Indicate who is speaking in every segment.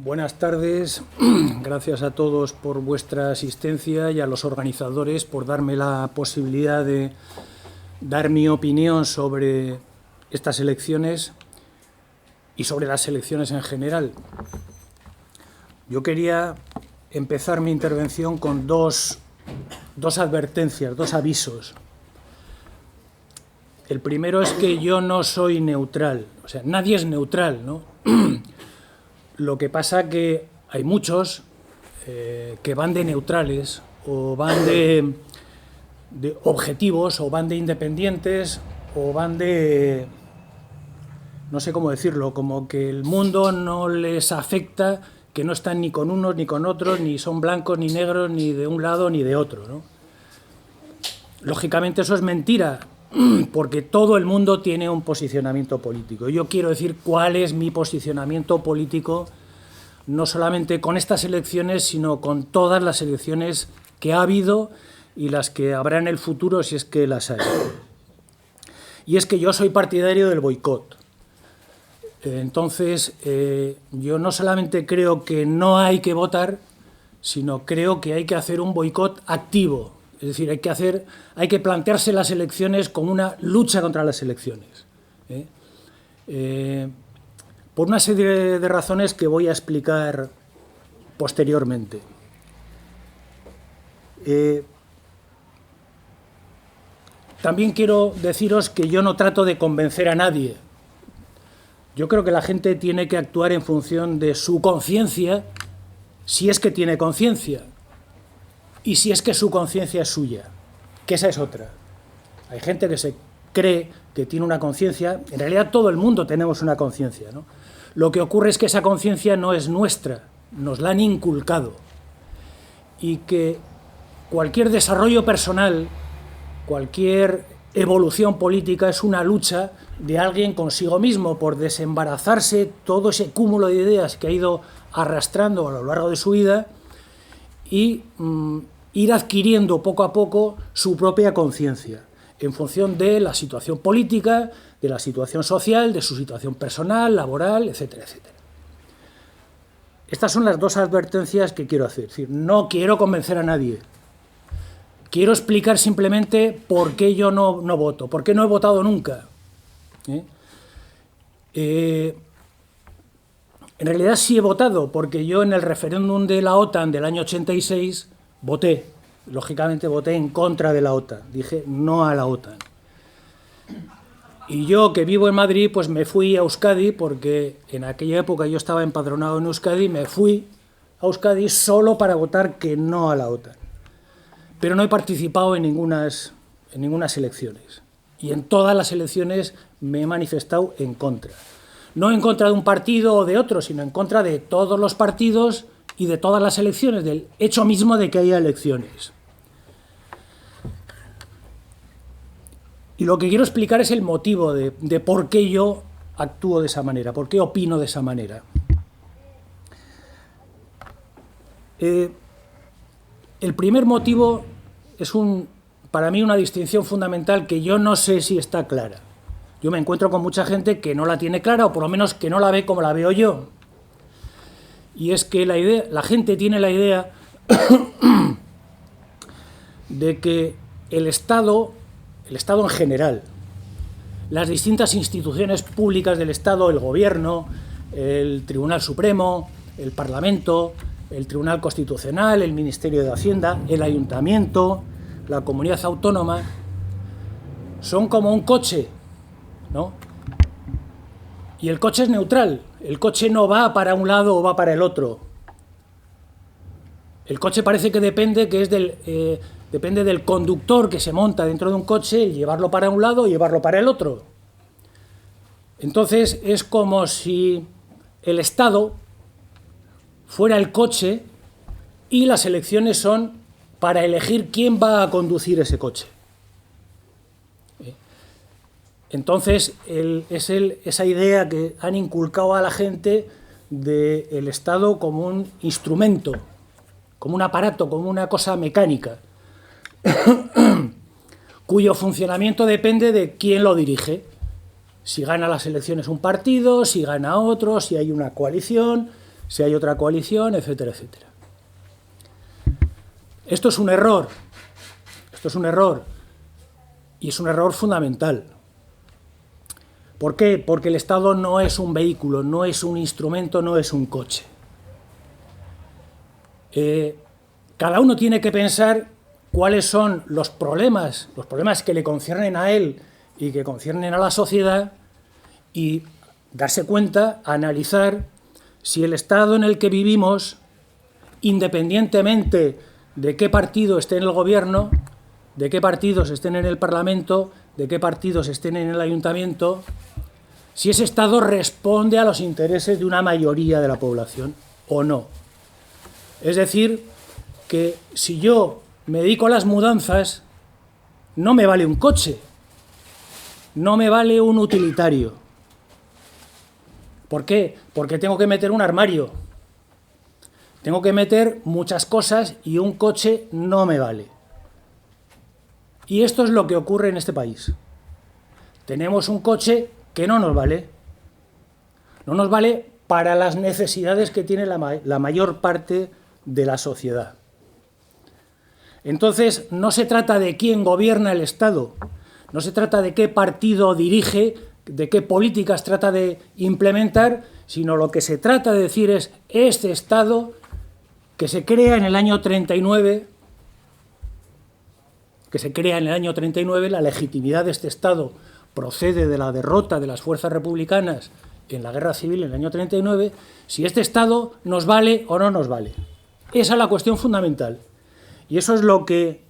Speaker 1: Buenas tardes, gracias a todos por vuestra asistencia y a los organizadores por darme la posibilidad de dar mi opinión sobre estas elecciones y sobre las elecciones en general. Yo quería empezar mi intervención con dos advertencias, dos avisos. El primero es que yo no soy neutral, o sea, nadie es neutral, ¿no? Lo que pasa que hay muchos que van de neutrales o van de objetivos o van de independientes o van de, no sé cómo decirlo, como que el mundo no les afecta, que no están ni con unos ni con otros, ni son blancos ni negros, ni de un lado ni de otro, ¿no? Lógicamente eso es mentira, porque todo el mundo tiene un posicionamiento político. Yo quiero decir cuál es mi posicionamiento político, no solamente con estas elecciones, sino con todas las elecciones que ha habido y las que habrá en el futuro, si es que las hay. Y es que yo soy partidario del boicot. Entonces, yo no solamente creo que no hay que votar, sino creo que hay que hacer un boicot activo. Es decir, hay que plantearse las elecciones como una lucha contra las elecciones. Por una serie de razones que voy a explicar posteriormente. También quiero deciros que yo no trato de convencer a nadie. Yo creo que la gente tiene que actuar en función de su conciencia, si es que tiene conciencia. Y si es que su conciencia es suya, que esa es otra. Hay gente que se cree que tiene una conciencia, en realidad todo el mundo tenemos una conciencia, ¿no? Lo que ocurre es que esa conciencia no es nuestra, nos la han inculcado. Y que cualquier desarrollo personal, cualquier evolución política es una lucha de alguien consigo mismo por desembarazarse todo ese cúmulo de ideas que ha ido arrastrando a lo largo de su vida y ir adquiriendo poco a poco su propia conciencia, en función de la situación política, de la situación social, de su situación personal, laboral, etcétera, etcétera. Estas son las dos advertencias que quiero hacer. Es decir, no quiero convencer a nadie. Quiero explicar simplemente por qué yo no voto, por qué no he votado nunca. En realidad sí he votado, porque yo en el referéndum de la OTAN del año 86 voté. Lógicamente voté en contra de la OTAN. Dije no a la OTAN. Y yo, que vivo en Madrid, pues me fui a Euskadi, porque en aquella época yo estaba empadronado en Euskadi, me fui a Euskadi solo para votar que no a la OTAN. Pero no he participado en ninguna elecciones. Y en todas las elecciones me he manifestado en contra. No en contra de un partido o de otro, sino en contra de todos los partidos y de todas las elecciones, del hecho mismo de que haya elecciones. Y lo que quiero explicar es el motivo de por qué yo actúo de esa manera, por qué opino de esa manera. El primer motivo es para mí una distinción fundamental que yo no sé si está clara. Yo me encuentro con mucha gente que no la tiene clara, o por lo menos que no la ve como la veo yo. Y es que la gente tiene la idea de que el Estado en general, las distintas instituciones públicas del Estado, el Gobierno, el Tribunal Supremo, el Parlamento, el Tribunal Constitucional, el Ministerio de Hacienda, el Ayuntamiento, la Comunidad Autónoma, son como un coche, ¿no? Y el coche es neutral, el coche no va para un lado o va para el otro. El coche parece que depende del conductor que se monta dentro de un coche y llevarlo para un lado y llevarlo para el otro. Entonces es como si el Estado fuera el coche y las elecciones son para elegir quién va a conducir ese coche. Entonces esa idea que han inculcado a la gente del Estado como un instrumento, como un aparato, como una cosa mecánica, cuyo funcionamiento depende de quién lo dirige. Si gana las elecciones un partido, si gana otro, si hay una coalición, si hay otra coalición, etcétera, etcétera. Esto es un error. Esto es un error. Y es un error fundamental. ¿Por qué? Porque el Estado no es un vehículo, no es un instrumento, no es un coche. Cada uno tiene que pensar cuáles son los problemas que le conciernen a él y que conciernen a la sociedad, y darse cuenta, analizar si el Estado en el que vivimos, independientemente de qué partido esté en el gobierno, de qué partidos estén en el Parlamento, de qué partidos estén en el Ayuntamiento, si ese Estado responde a los intereses de una mayoría de la población o no. Es decir, que si yo me dedico a las mudanzas, no me vale un coche, no me vale un utilitario. ¿Por qué? Porque tengo que meter un armario, tengo que meter muchas cosas y un coche no me vale. Y esto es lo que ocurre en este país. Tenemos un coche que no nos vale. No nos vale para las necesidades que tiene la mayor parte de la sociedad. Entonces, no se trata de quién gobierna el Estado, no se trata de qué partido dirige, de qué políticas trata de implementar, sino lo que se trata de decir es este Estado que se crea en el año 39, la legitimidad de este Estado procede de la derrota de las fuerzas republicanas en la Guerra Civil en el año 39, si este Estado nos vale o no nos vale. Esa es la cuestión fundamental. Y eso es lo que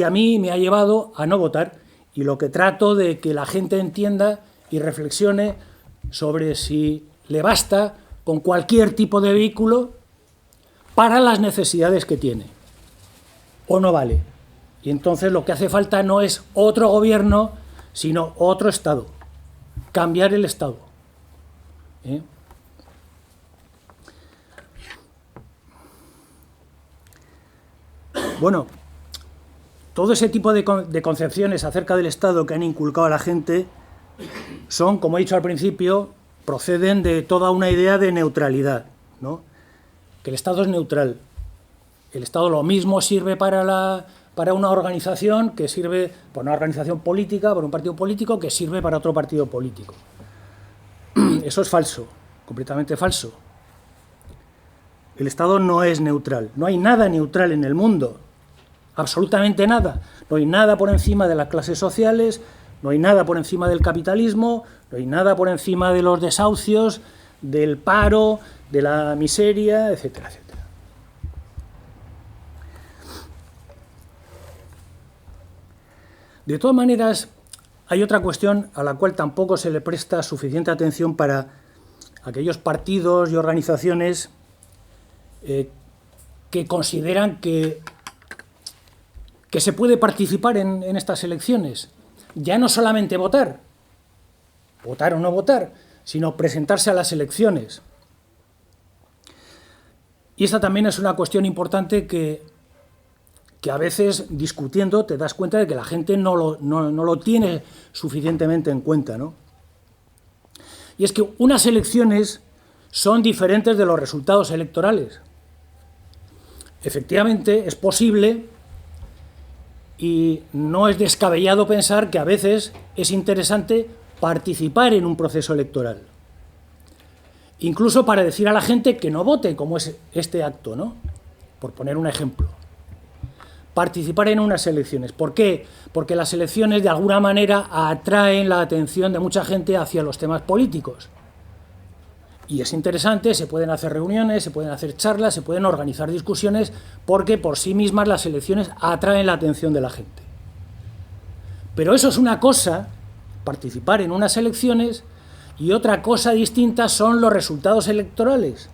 Speaker 1: a mí me ha llevado a no votar, y lo que trato de que la gente entienda y reflexione sobre si le basta con cualquier tipo de vehículo para las necesidades que tiene, o no vale. Y entonces lo que hace falta no es otro gobierno, sino otro Estado. Cambiar el Estado. Bueno, todo ese tipo de concepciones acerca del Estado que han inculcado a la gente son, como he dicho al principio, proceden de toda una idea de neutralidad, ¿no? Que el Estado es neutral. El Estado lo mismo sirve para una organización que sirve para una organización política, para un partido político, que sirve para otro partido político. Eso es falso, completamente falso. El Estado no es neutral. No hay nada neutral en el mundo. Absolutamente nada. No hay nada por encima de las clases sociales, no hay nada por encima del capitalismo, no hay nada por encima de los desahucios, del paro, de la miseria, etcétera, etcétera. De todas maneras, hay otra cuestión a la cual tampoco se le presta suficiente atención para aquellos partidos y organizaciones que consideran que se puede participar en estas elecciones. Ya no solamente votar o no votar, sino presentarse a las elecciones. Y esta también es una cuestión importante que a veces, discutiendo, te das cuenta de que la gente no lo tiene suficientemente en cuenta, ¿no? Y es que unas elecciones son diferentes de los resultados electorales. Efectivamente, es posible y no es descabellado pensar que a veces es interesante participar en un proceso electoral. Incluso para decir a la gente que no vote, como es este acto, ¿no? Por poner un ejemplo. Participar en unas elecciones. ¿Por qué? Porque las elecciones de alguna manera atraen la atención de mucha gente hacia los temas políticos. Y es interesante, se pueden hacer reuniones, se pueden hacer charlas, se pueden organizar discusiones, porque por sí mismas las elecciones atraen la atención de la gente. Pero eso es una cosa, participar en unas elecciones, y otra cosa distinta son los resultados electorales.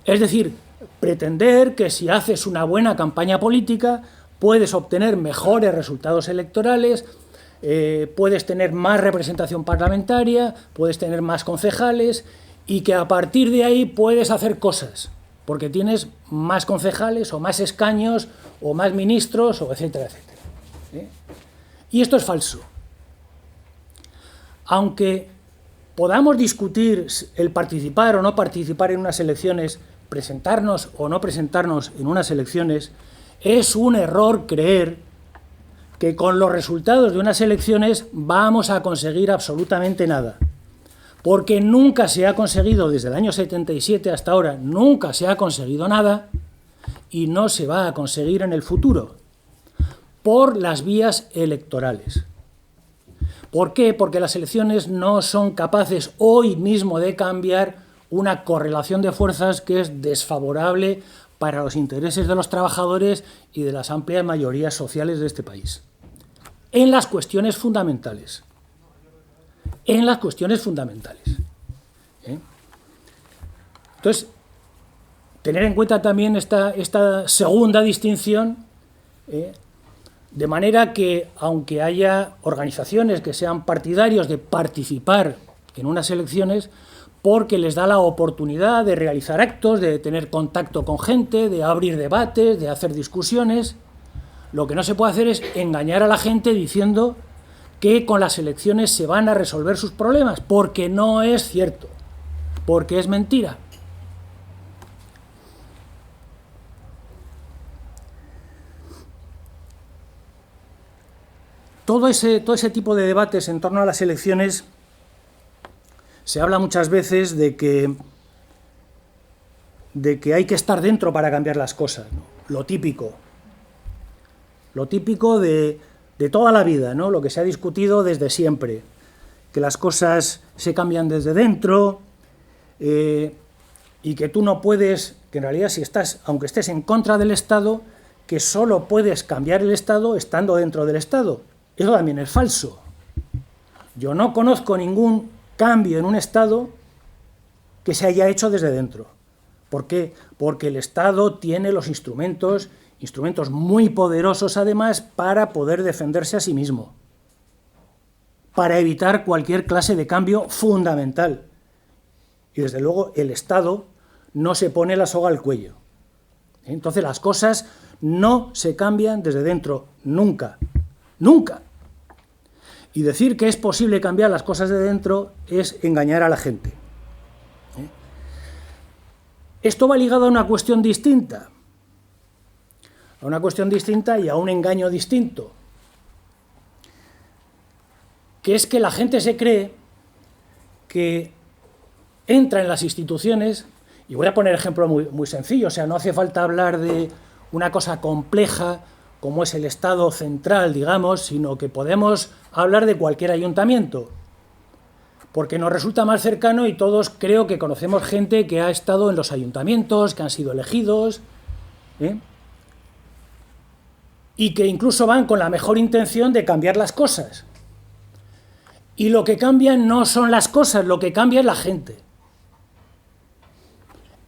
Speaker 1: Es decir, pretender que si haces una buena campaña política puedes obtener mejores resultados electorales, puedes tener más representación parlamentaria, puedes tener más concejales y que a partir de ahí puedes hacer cosas, porque tienes más concejales o más escaños o más ministros, o etcétera, etcétera. Y esto es falso. Aunque podamos discutir el participar o no participar en unas elecciones, presentarnos o no presentarnos en unas elecciones, es un error creer que con los resultados de unas elecciones vamos a conseguir absolutamente nada. Porque nunca se ha conseguido, desde el año 77 hasta ahora, nunca se ha conseguido nada y no se va a conseguir en el futuro, por las vías electorales. ¿Por qué? Porque las elecciones no son capaces hoy mismo de cambiar una correlación de fuerzas que es desfavorable para los intereses de los trabajadores y de las amplias mayorías sociales de este país. En las cuestiones fundamentales. En las cuestiones fundamentales. Entonces, tener en cuenta también esta segunda distinción, de manera que, aunque haya organizaciones que sean partidarios de participar en unas elecciones, porque les da la oportunidad de realizar actos, de tener contacto con gente, de abrir debates, de hacer discusiones, lo que no se puede hacer es engañar a la gente diciendo que con las elecciones se van a resolver sus problemas, porque no es cierto, porque es mentira. Todo ese tipo de debates en torno a las elecciones, se habla muchas veces de que hay que estar dentro para cambiar las cosas, ¿no? Lo típico de toda la vida, ¿no? Lo que se ha discutido desde siempre, que las cosas se cambian desde dentro, y que tú no puedes, que en realidad aunque estés en contra del Estado, que solo puedes cambiar el Estado estando dentro del Estado. Eso también es falso. Yo no conozco ningún cambio en un Estado que se haya hecho desde dentro. ¿Por qué? Porque el Estado tiene los instrumentos muy poderosos además para poder defenderse a sí mismo, para evitar cualquier clase de cambio fundamental. Y desde luego el Estado no se pone la soga al cuello. Entonces las cosas no se cambian desde dentro, nunca. Nunca. Y decir que es posible cambiar las cosas de dentro es engañar a la gente. Esto va ligado a una cuestión distinta. A una cuestión distinta y a un engaño distinto. Que es que la gente se cree que entra en las instituciones, y voy a poner ejemplo muy sencillo, o sea, no hace falta hablar de una cosa compleja como es el Estado central, digamos, sino que podemos hablar de cualquier ayuntamiento, porque nos resulta más cercano y todos creo que conocemos gente que ha estado en los ayuntamientos, que han sido elegidos, y que incluso van con la mejor intención de cambiar las cosas. Y lo que cambian no son las cosas, lo que cambia es la gente.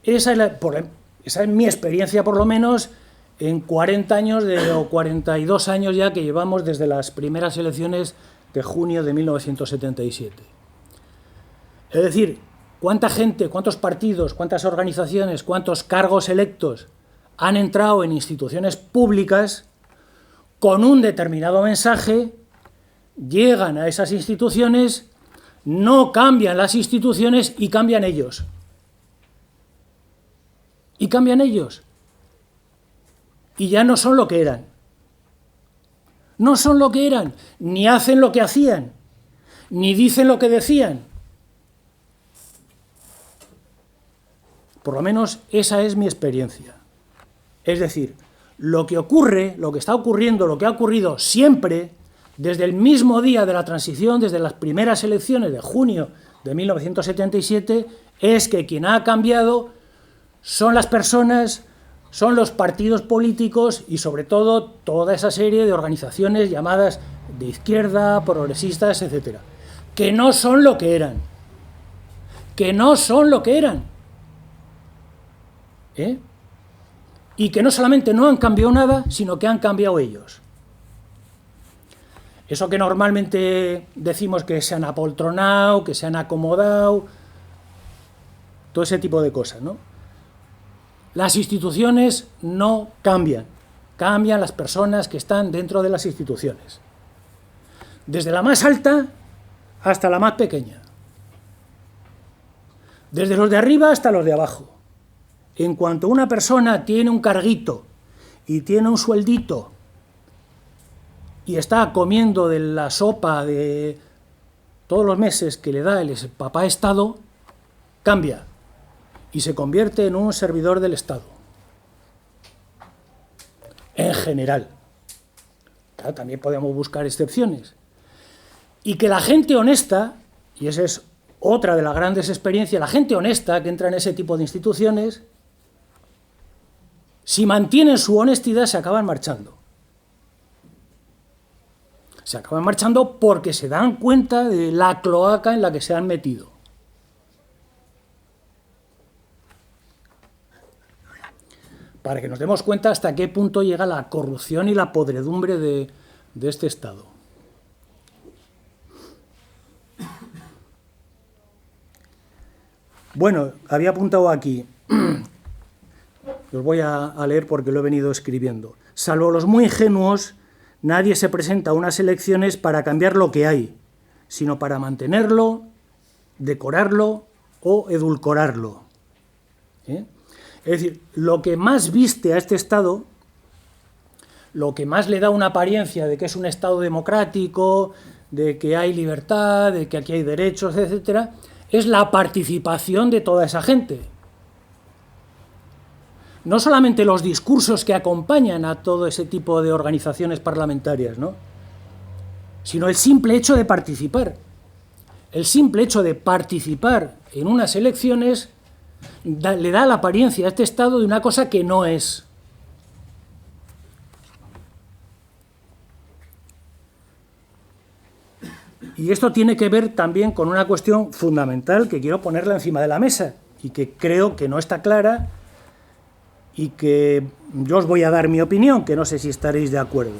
Speaker 1: Esa es mi experiencia, por lo menos, en 40 años o 42 años ya que llevamos desde las primeras elecciones de junio de 1977. Es decir, ¿cuánta gente, cuántos partidos, cuántas organizaciones, cuántos cargos electos han entrado en instituciones públicas con un determinado mensaje, llegan a esas instituciones, no cambian las instituciones y cambian ellos? Y cambian ellos. Y ya no son lo que eran. No son lo que eran, ni hacen lo que hacían, ni dicen lo que decían. Por lo menos esa es mi experiencia. Es decir, lo que ocurre, lo que está ocurriendo, lo que ha ocurrido siempre, desde el mismo día de la transición, desde las primeras elecciones de junio de 1977, es que quien ha cambiado son las personas, son los partidos políticos y sobre todo toda esa serie de organizaciones llamadas de izquierda, progresistas, etcétera, que no son lo que eran. Que no son lo que eran. Y que no solamente no han cambiado nada, sino que han cambiado ellos. Eso que normalmente decimos que se han apoltronado, que se han acomodado, todo ese tipo de cosas, ¿no? Las instituciones no cambian, cambian las personas que están dentro de las instituciones. Desde la más alta hasta la más pequeña. desde los de arriba hasta los de abajo. En cuanto una persona tiene un carguito y tiene un sueldito y está comiendo de la sopa de todos los meses que le da el papá Estado, cambia y se convierte en un servidor del Estado. En general. Claro, también podemos buscar excepciones. Y que la gente honesta, y esa es otra de las grandes experiencias, la gente honesta que entra en ese tipo de instituciones, si mantienen su honestidad se acaban marchando. Se acaban marchando porque se dan cuenta de la cloaca en la que se han metido. Para que nos demos cuenta hasta qué punto llega la corrupción y la podredumbre de este Estado. Bueno, había apuntado aquí, los voy a leer porque lo he venido escribiendo. Salvo los muy ingenuos, nadie se presenta a unas elecciones para cambiar lo que hay, sino para mantenerlo, decorarlo o edulcorarlo. ¿Eh? Es decir, lo que más viste a este Estado, lo que más le da una apariencia de que es un Estado democrático, de que hay libertad, de que aquí hay derechos, etcétera, es la participación de toda esa gente. No solamente los discursos que acompañan a todo ese tipo de organizaciones parlamentarias, ¿no?, sino el simple hecho de participar. El simple hecho de participar en unas elecciones le da la apariencia a este Estado de una cosa que no es. Y esto tiene que ver también con una cuestión fundamental que quiero ponerla encima de la mesa y que creo que no está clara y que yo os voy a dar mi opinión, que no sé si estaréis de acuerdo.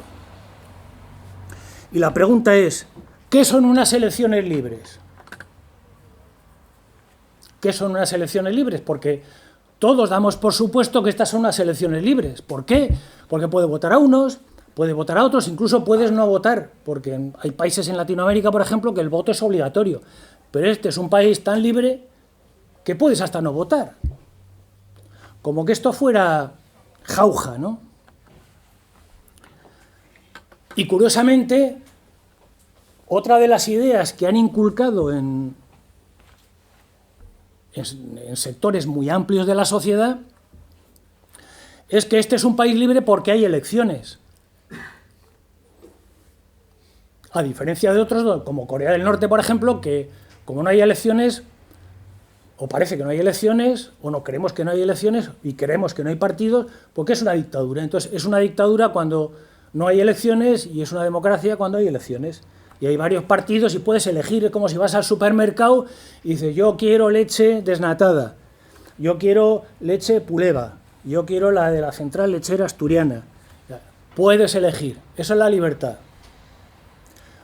Speaker 1: Y la pregunta es, ¿qué son unas elecciones libres? ¿Qué son unas elecciones libres? Porque todos damos por supuesto que estas son unas elecciones libres. ¿Por qué? Porque puede votar a unos, puede votar a otros, incluso puedes no votar, porque hay países en Latinoamérica, por ejemplo, que el voto es obligatorio. Pero este es un país tan libre que puedes hasta no votar. Como que esto fuera jauja, ¿no? Y curiosamente, otra de las ideas que han inculcado en sectores muy amplios de la sociedad es que este es un país libre porque hay elecciones. A diferencia de otros, como Corea del Norte, por ejemplo, que como no hay elecciones, o parece que no hay elecciones, o no creemos que no hay elecciones, y creemos que no hay partidos, porque es una dictadura. Entonces, es una dictadura cuando no hay elecciones y es una democracia cuando hay elecciones. Y hay varios partidos y puedes elegir, es como si vas al supermercado y dices, yo quiero leche desnatada, yo quiero leche Puleva, yo quiero la de la central lechera asturiana. Puedes elegir, eso es la libertad.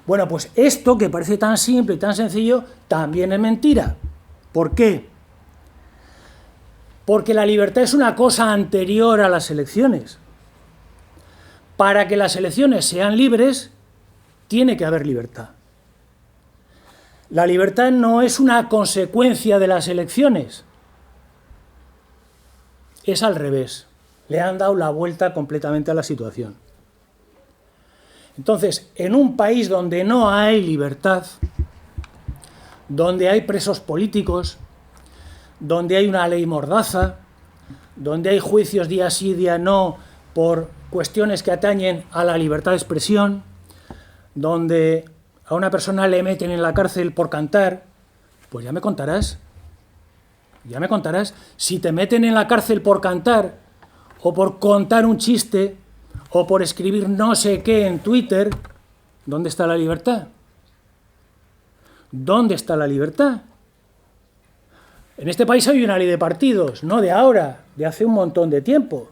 Speaker 1: Bueno, pues esto que parece tan simple y tan sencillo, también es mentira. ¿Por qué? Porque la libertad es una cosa anterior a las elecciones. Para que las elecciones sean libres, tiene que haber libertad. La libertad no es una consecuencia de las elecciones. Es al revés. Le han dado la vuelta completamente a la situación. Entonces, en un país donde no hay libertad, donde hay presos políticos, donde hay una ley mordaza, donde hay juicios día sí, día no, por cuestiones que atañen a la libertad de expresión, donde a una persona le meten en la cárcel por cantar, pues ya me contarás. Si te meten en la cárcel por cantar, o por contar un chiste, o por escribir no sé qué en Twitter, ¿dónde está la libertad? ¿Dónde está la libertad? En este país hay una ley de partidos, no de ahora, de hace un montón de tiempo.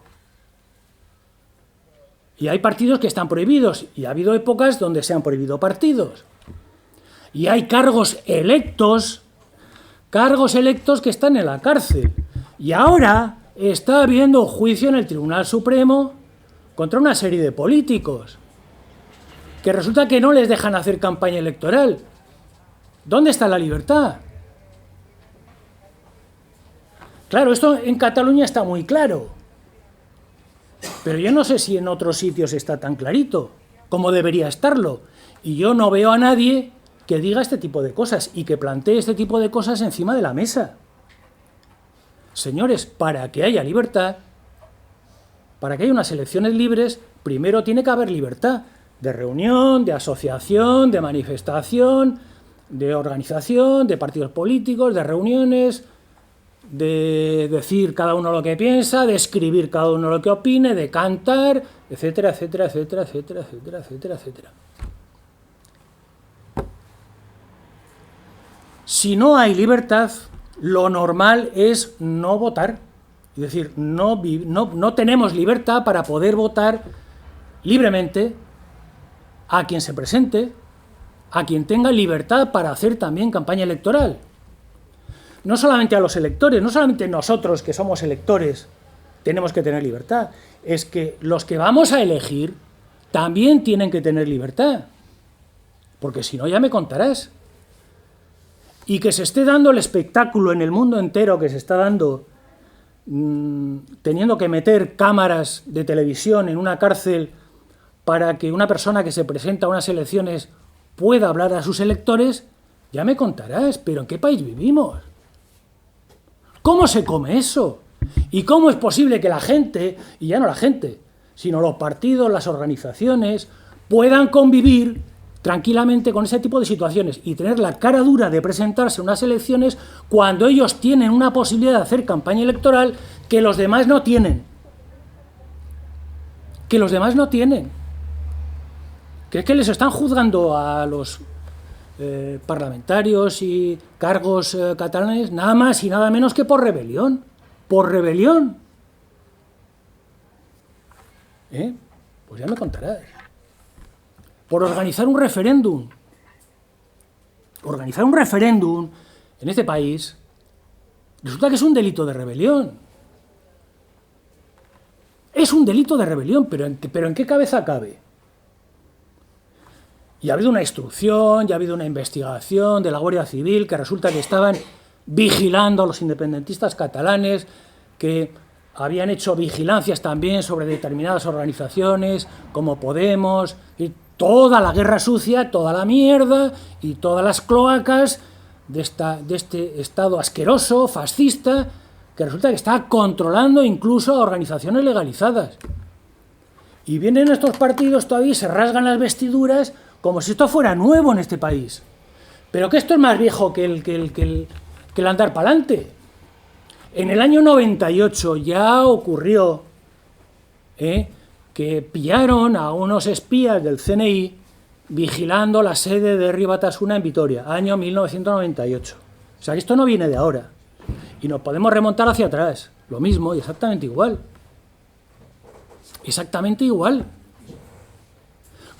Speaker 1: Y hay partidos que están prohibidos, y ha habido épocas donde se han prohibido partidos. Y hay cargos electos que están en la cárcel. Y ahora está habiendo juicio en el Tribunal Supremo contra una serie de políticos, que resulta que no les dejan hacer campaña electoral. ¿Dónde está la libertad? Claro, esto en Cataluña está muy claro, pero yo no sé si en otros sitios está tan clarito como debería estarlo. Y yo no veo a nadie que diga este tipo de cosas y que plantee este tipo de cosas encima de la mesa. Señores, para que haya libertad, para que haya unas elecciones libres, primero tiene que haber libertad de reunión, de asociación, de manifestación, de organización, de partidos políticos, de reuniones, de decir cada uno lo que piensa, de escribir cada uno lo que opine, de cantar, etcétera, etcétera, etcétera, etcétera, etcétera, etcétera, etcétera. Si no hay libertad, lo normal es no votar. Es decir, no tenemos libertad para poder votar libremente a quien se presente, a quien tenga libertad para hacer también campaña electoral. No solamente a los electores, no solamente nosotros que somos electores tenemos que tener libertad, es que los que vamos a elegir también tienen que tener libertad, porque si no ya me contarás. Y que se esté dando el espectáculo en el mundo entero que se está dando, teniendo que meter cámaras de televisión en una cárcel para que una persona que se presenta a unas elecciones pueda hablar a sus electores, ya me contarás, pero ¿en qué país vivimos? ¿Cómo se come eso? ¿Y cómo es posible que la gente, y ya no la gente, sino los partidos, las organizaciones, puedan convivir tranquilamente con ese tipo de situaciones y tener la cara dura de presentarse a unas elecciones cuando ellos tienen una posibilidad de hacer campaña electoral que los demás no tienen? Que los demás no tienen. Que es que les están juzgando a los parlamentarios y cargos catalanes nada más y nada menos que por rebelión. Por rebelión. Pues ya me contarás. Por organizar un referéndum. Organizar un referéndum en este país resulta que es un delito de rebelión. Es un delito de rebelión, pero ¿en qué cabeza cabe? Y ha habido una instrucción, ya ha habido una investigación de la Guardia Civil que resulta que estaban vigilando a los independentistas catalanes, que habían hecho vigilancias también sobre determinadas organizaciones, como Podemos, y toda la guerra sucia, toda la mierda y todas las cloacas de este Estado asqueroso, fascista, que resulta que está controlando incluso a organizaciones legalizadas. Y vienen estos partidos todavía y se rasgan las vestiduras como si esto fuera nuevo en este país. Pero que esto es más viejo que el andar para adelante. En el año 98 ya ocurrió que pillaron a unos espías del CNI vigilando la sede de Herri Batasuna en Vitoria, año 1998. O sea, que esto no viene de ahora. Y nos podemos remontar hacia atrás. Lo mismo y exactamente igual. Exactamente igual.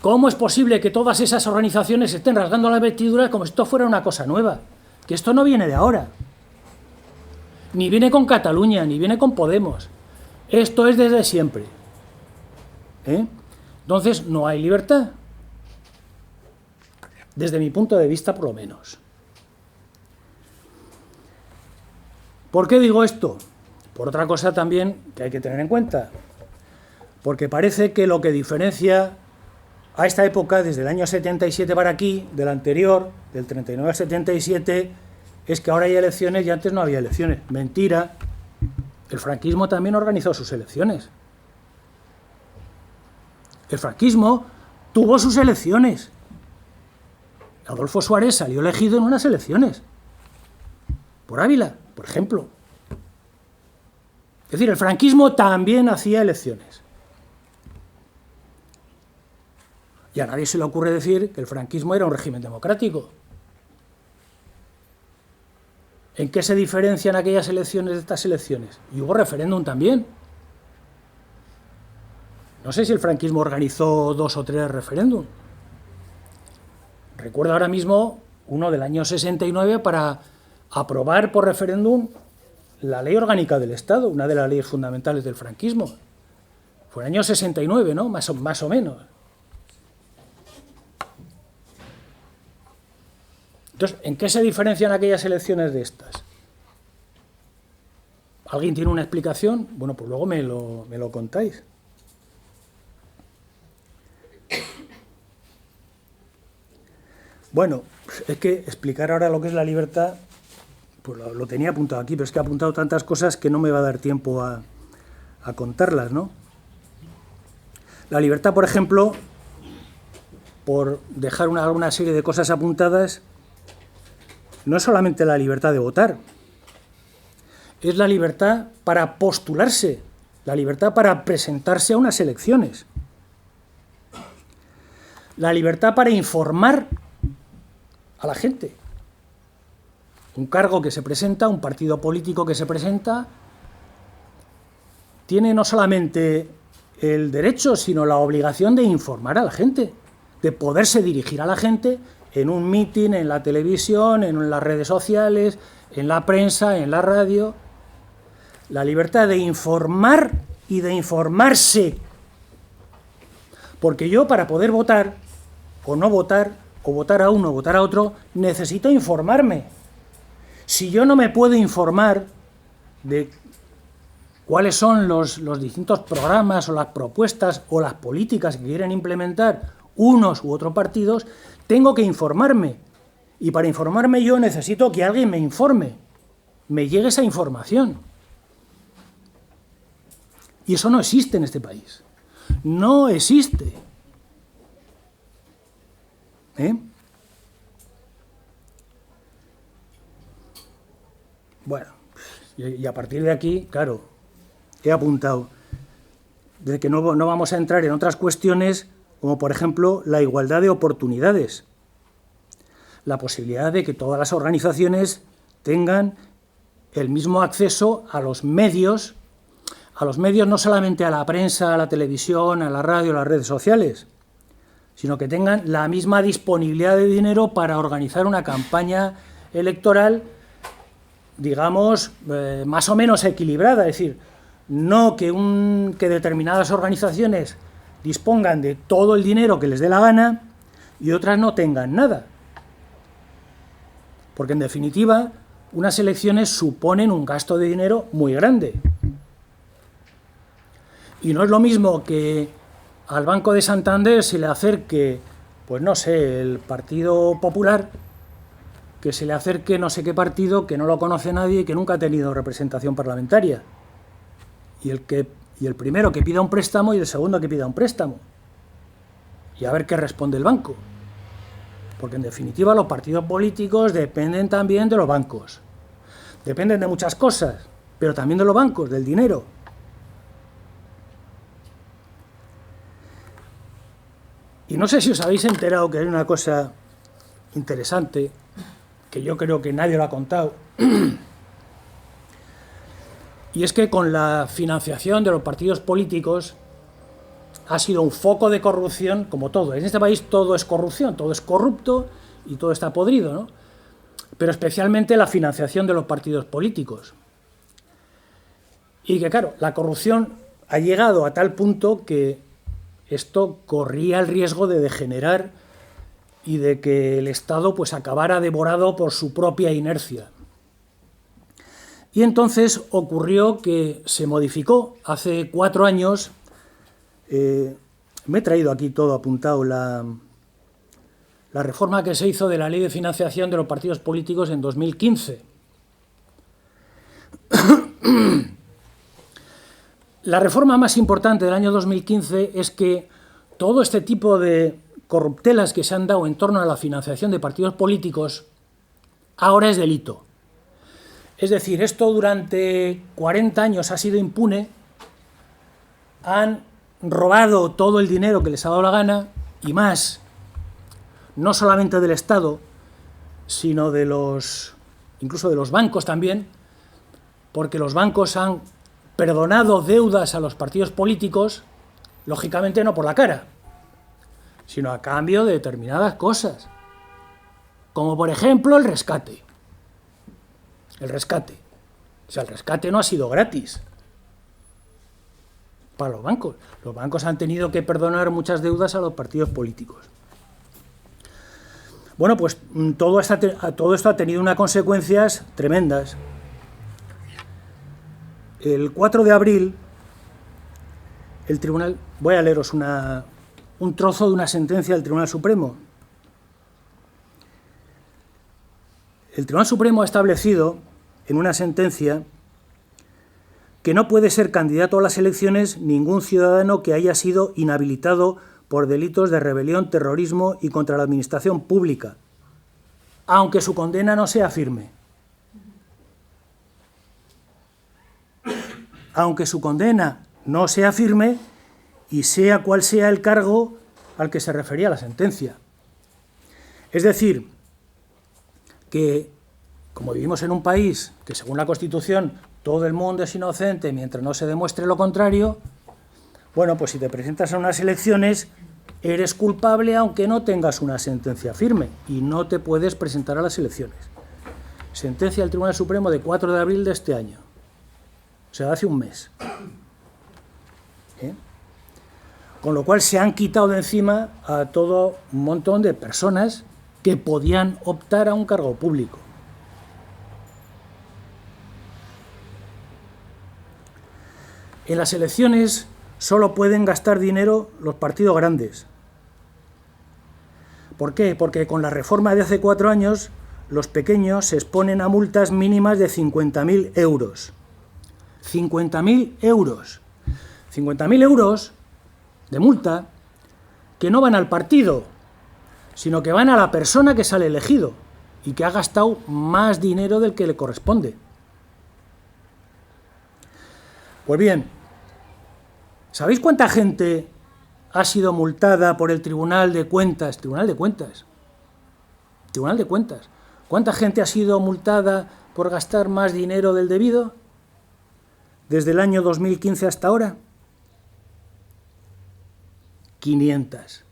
Speaker 1: ¿Cómo es posible que todas esas organizaciones estén rasgando las vestiduras como si esto fuera una cosa nueva? Que esto no viene de ahora. Ni viene con Cataluña, ni viene con Podemos. Esto es desde siempre. Entonces, no hay libertad. Desde mi punto de vista, por lo menos. ¿Por qué digo esto? Por otra cosa también que hay que tener en cuenta. Porque parece que lo que diferencia a esta época, desde el año 77 para aquí, del anterior, del 39 al 77, es que ahora hay elecciones y antes no había elecciones. Mentira. El franquismo también organizó sus elecciones. El franquismo tuvo sus elecciones. Adolfo Suárez salió elegido en unas elecciones. Por Ávila, por ejemplo. Es decir, el franquismo también hacía elecciones. Y a nadie se le ocurre decir que el franquismo era un régimen democrático. ¿En qué se diferencian aquellas elecciones de estas elecciones? Y hubo referéndum también. No sé si el franquismo organizó 2 o 3 referéndum. Recuerdo ahora mismo uno del año 69 para aprobar por referéndum la ley orgánica del Estado, una de las leyes fundamentales del franquismo. Fue el año 69, ¿no? Más o menos. Entonces, ¿en qué se diferencian aquellas elecciones de estas? ¿Alguien tiene una explicación? Bueno, pues luego me lo contáis. Bueno, es que explicar ahora lo que es la libertad, pues lo tenía apuntado aquí, pero es que he apuntado tantas cosas que no me va a dar tiempo a contarlas, ¿no? La libertad, por ejemplo, por dejar una serie de cosas apuntadas, no es solamente la libertad de votar, es la libertad para postularse, la libertad para presentarse a unas elecciones, la libertad para informar a la gente. Un cargo que se presenta, un partido político que se presenta, tiene no solamente el derecho, sino la obligación de informar a la gente, de poderse dirigir a la gente en un mitin, en la televisión, en las redes sociales, en la prensa, en la radio. La libertad de informar y de informarse. Porque yo, para poder votar, o no votar, o votar a uno o votar a otro, necesito informarme. Si yo no me puedo informar de cuáles son los distintos programas o las propuestas o las políticas que quieren implementar unos u otros partidos, tengo que informarme. Y para informarme yo necesito que alguien me informe, me llegue esa información. Y eso no existe en este país. No existe. Bueno, y a partir de aquí, claro, he apuntado de que no vamos a entrar en otras cuestiones como, por ejemplo, la igualdad de oportunidades, la posibilidad de que todas las organizaciones tengan el mismo acceso a los medios no solamente a la prensa, a la televisión, a la radio, a las redes sociales, sino que tengan la misma disponibilidad de dinero para organizar una campaña electoral, digamos, más o menos equilibrada. Es decir, no que determinadas organizaciones dispongan de todo el dinero que les dé la gana y otras no tengan nada. Porque, en definitiva, unas elecciones suponen un gasto de dinero muy grande. Y no es lo mismo que al Banco de Santander se le acerque, pues no sé, el Partido Popular, que se le acerque no sé qué partido que no lo conoce nadie y que nunca ha tenido representación parlamentaria. Y el primero que pida un préstamo y el segundo que pida un préstamo. Y a ver qué responde el banco. Porque, en definitiva, los partidos políticos dependen también de los bancos. Dependen de muchas cosas, pero también de los bancos, del dinero. Y no sé si os habéis enterado que hay una cosa interesante, que yo creo que nadie lo ha contado, y es que con la financiación de los partidos políticos ha sido un foco de corrupción, como todo. En este país todo es corrupción, todo es corrupto y todo está podrido, ¿no? Pero especialmente la financiación de los partidos políticos. Y que, claro, la corrupción ha llegado a tal punto que esto corría el riesgo de degenerar y de que el Estado pues acabara devorado por su propia inercia. Y entonces ocurrió que se modificó hace 4 años, me he traído aquí todo apuntado, la reforma que se hizo de la Ley de Financiación de los Partidos Políticos en 2015. La reforma más importante del año 2015 es que todo este tipo de corruptelas que se han dado en torno a la financiación de partidos políticos ahora es delito. Es decir, esto durante 40 años ha sido impune, han robado todo el dinero que les ha dado la gana y más, no solamente del Estado, sino incluso de los bancos también, porque los bancos han perdonado deudas a los partidos políticos, lógicamente no por la cara, sino a cambio de determinadas cosas, como por ejemplo el rescate. El rescate. O sea, el rescate no ha sido gratis para los bancos. Los bancos han tenido que perdonar muchas deudas a los partidos políticos. Bueno, pues todo esto ha tenido unas consecuencias tremendas. el 4 de abril, el Tribunal... Voy a leeros un trozo de una sentencia del Tribunal Supremo. El Tribunal Supremo ha establecido en una sentencia que no puede ser candidato a las elecciones ningún ciudadano que haya sido inhabilitado por delitos de rebelión, terrorismo y contra la administración pública, aunque su condena no sea firme. Aunque su condena no sea firme y sea cual sea el cargo al que se refería la sentencia. Es decir, que como vivimos en un país que según la Constitución todo el mundo es inocente mientras no se demuestre lo contrario, bueno, pues si te presentas a unas elecciones eres culpable aunque no tengas una sentencia firme y no te puedes presentar a las elecciones. Sentencia del Tribunal Supremo de 4 de abril de este año. O sea, hace un mes. Con lo cual se han quitado de encima a todo un montón de personas que podían optar a un cargo público. En las elecciones solo pueden gastar dinero los partidos grandes. ¿Por qué? Porque con la reforma de hace 4 años los pequeños se exponen a multas mínimas de 50.000 euros. 50.000 euros. 50.000 euros de multa que no van al partido, sino que van a la persona que sale elegido y que ha gastado más dinero del que le corresponde. Pues bien, ¿sabéis cuánta gente ha sido multada por el Tribunal de Cuentas? Tribunal de Cuentas. Tribunal de Cuentas. ¿Cuánta gente ha sido multada por gastar más dinero del debido desde el año 2015 hasta ahora? 500.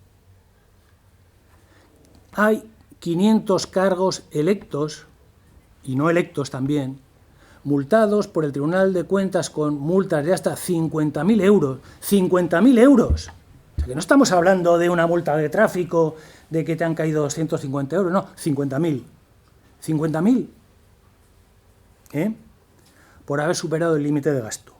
Speaker 1: Hay 500 cargos electos, y no electos también, multados por el Tribunal de Cuentas con multas de hasta 50.000 euros. 50.000 euros. O sea, que no estamos hablando de una multa de tráfico de que te han caído 250 euros, no, 50.000. 50.000. Por haber superado el límite de gasto.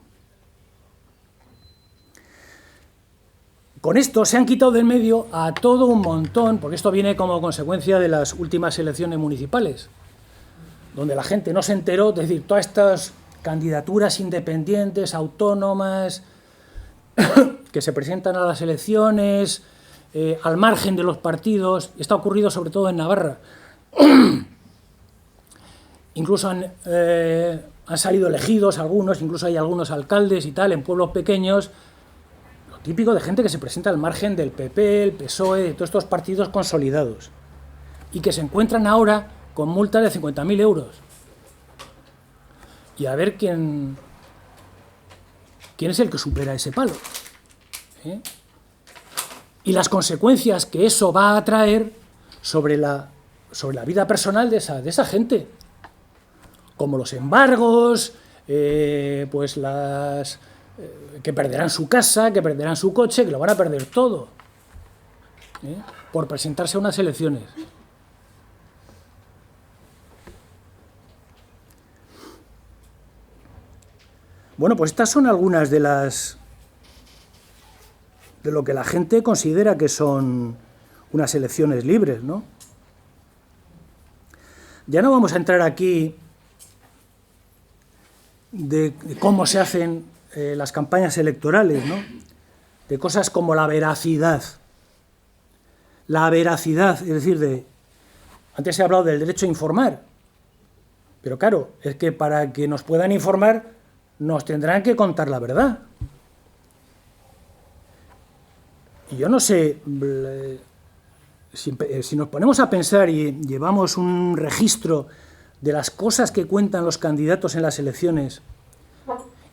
Speaker 1: Con esto se han quitado del medio a todo un montón, porque esto viene como consecuencia de las últimas elecciones municipales, donde la gente no se enteró, es decir, todas estas candidaturas independientes, autónomas, que se presentan a las elecciones, al margen de los partidos. Esto ha ocurrido sobre todo en Navarra. Incluso han salido elegidos algunos, incluso hay algunos alcaldes y tal, en pueblos pequeños, lo típico de gente que se presenta al margen del PP, el PSOE, de todos estos partidos consolidados, y que se encuentran ahora con multas de 50.000 euros. Y a ver quién es el que supera ese palo. Y las consecuencias que eso va a traer sobre la vida personal de esa gente. Como los embargos, pues que perderán su casa, que perderán su coche, que lo van a perder todo, por presentarse a unas elecciones. Bueno, pues estas son algunas de lo que la gente considera que son unas elecciones libres, ¿no? Ya no vamos a entrar aquí de cómo se hacen las campañas electorales, ¿no? De cosas como la veracidad. La veracidad, es decir, antes se ha hablado del derecho a informar, pero claro, es que para que nos puedan informar nos tendrán que contar la verdad. Y yo no sé, si nos ponemos a pensar y llevamos un registro de las cosas que cuentan los candidatos en las elecciones,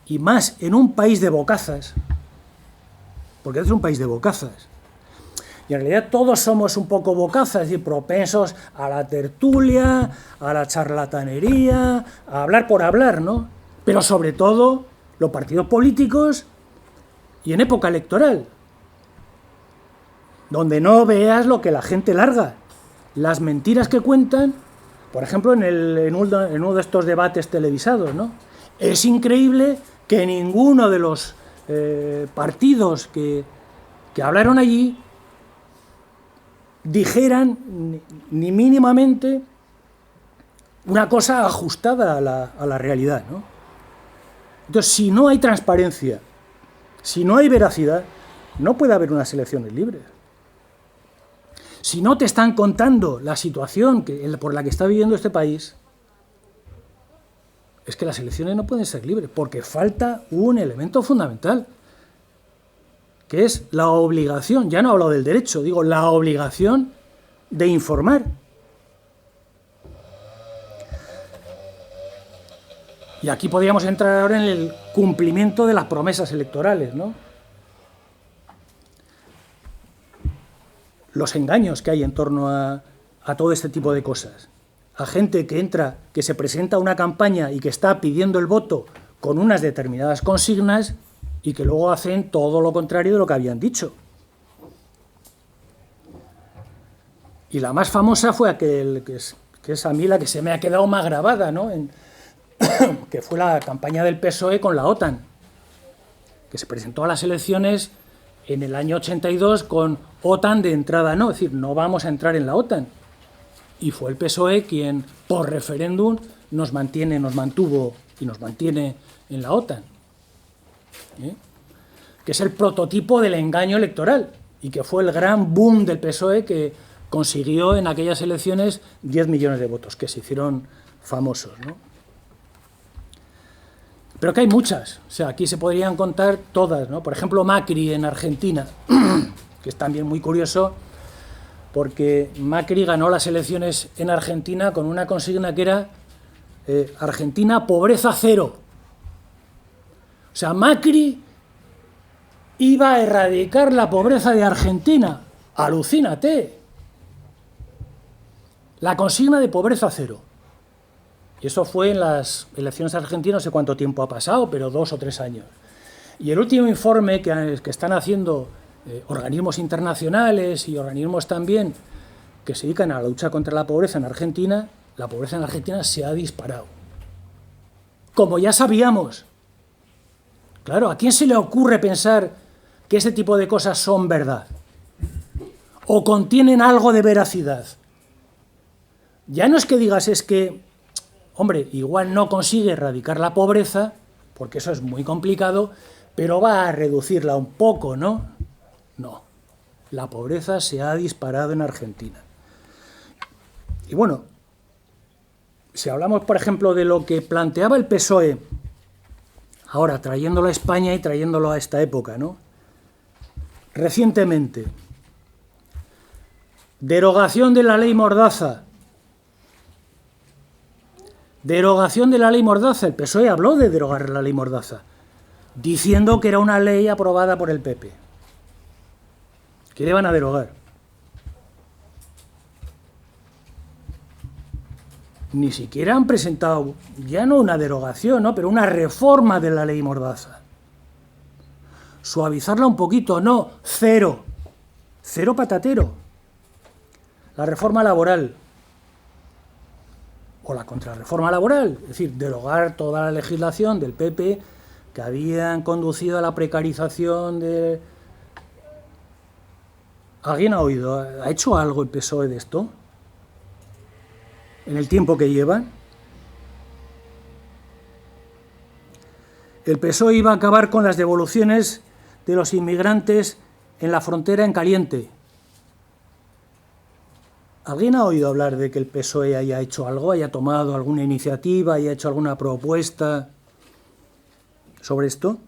Speaker 1: y más en un país de bocazas, porque es un país de bocazas, y en realidad todos somos un poco bocazas, es decir, propensos a la tertulia, a la charlatanería, a hablar por hablar, ¿no? Pero sobre todo los partidos políticos y en época electoral, donde no veas lo que la gente larga, las mentiras que cuentan, por ejemplo, en uno de estos debates televisados, ¿no? Es increíble que ninguno de los partidos que hablaron allí dijeran ni mínimamente una cosa ajustada a la realidad, ¿no? Entonces, si no hay transparencia, si no hay veracidad, no puede haber unas elecciones libres. Si no te están contando la situación por la que está viviendo este país, es que las elecciones no pueden ser libres, porque falta un elemento fundamental, que es la obligación, ya no hablo del derecho, digo la obligación de informar. Y aquí podríamos entrar ahora en el cumplimiento de las promesas electorales, ¿no? Los engaños que hay en torno a todo este tipo de cosas. A gente que entra, que se presenta a una campaña y que está pidiendo el voto con unas determinadas consignas y que luego hacen todo lo contrario de lo que habían dicho. Y la más famosa fue aquel, que es a mí la que se me ha quedado más grabada, ¿no? Que fue la campaña del PSOE con la OTAN, que se presentó a las elecciones en el año 82 con OTAN de entrada, no, es decir, no vamos a entrar en la OTAN. Y fue el PSOE quien, por referéndum, nos mantuvo y nos mantiene en la OTAN. Que es el prototipo del engaño electoral y que fue el gran boom del PSOE que consiguió en aquellas elecciones 10 millones de votos, que se hicieron famosos, ¿no? Pero que hay muchas, o sea, aquí se podrían contar todas, ¿no? Por ejemplo, Macri en Argentina, que es también muy curioso, porque Macri ganó las elecciones en Argentina con una consigna que era Argentina, pobreza cero. O sea, Macri iba a erradicar la pobreza de Argentina. Alucínate. La consigna de pobreza cero. Y eso fue en las elecciones argentinas, no sé cuánto tiempo ha pasado, pero 2 o 3 años. Y el último informe que están haciendo organismos internacionales y organismos también que se dedican a la lucha contra la pobreza en Argentina, la pobreza en Argentina se ha disparado. Como ya sabíamos. Claro, ¿a quién se le ocurre pensar que ese tipo de cosas son verdad? ¿O contienen algo de veracidad? Ya no es que digas, es que, hombre, igual no consigue erradicar la pobreza, porque eso es muy complicado, pero va a reducirla un poco, ¿no? No. La pobreza se ha disparado en Argentina. Y bueno, si hablamos, por ejemplo, de lo que planteaba el PSOE, ahora trayéndolo a España y trayéndolo a esta época, ¿no? Recientemente, derogación de la ley Mordaza. Derogación de la ley Mordaza. El PSOE habló de derogar la ley Mordaza, diciendo que era una ley aprobada por el PP. ¿Qué le van a derogar? Ni siquiera han presentado, ya no una derogación, ¿no?, pero una reforma de la ley Mordaza. Suavizarla un poquito, no, cero. Cero patatero. La reforma laboral. O la contrarreforma laboral, es decir, derogar toda la legislación del PP que habían conducido a la precarización de... ¿Alguien ha oído? ¿Ha hecho algo el PSOE de esto? ¿En el tiempo que llevan? El PSOE iba a acabar con las devoluciones de los inmigrantes en la frontera en caliente. ¿Alguien ha oído hablar de que el PSOE haya hecho algo, haya tomado alguna iniciativa, haya hecho alguna propuesta sobre esto?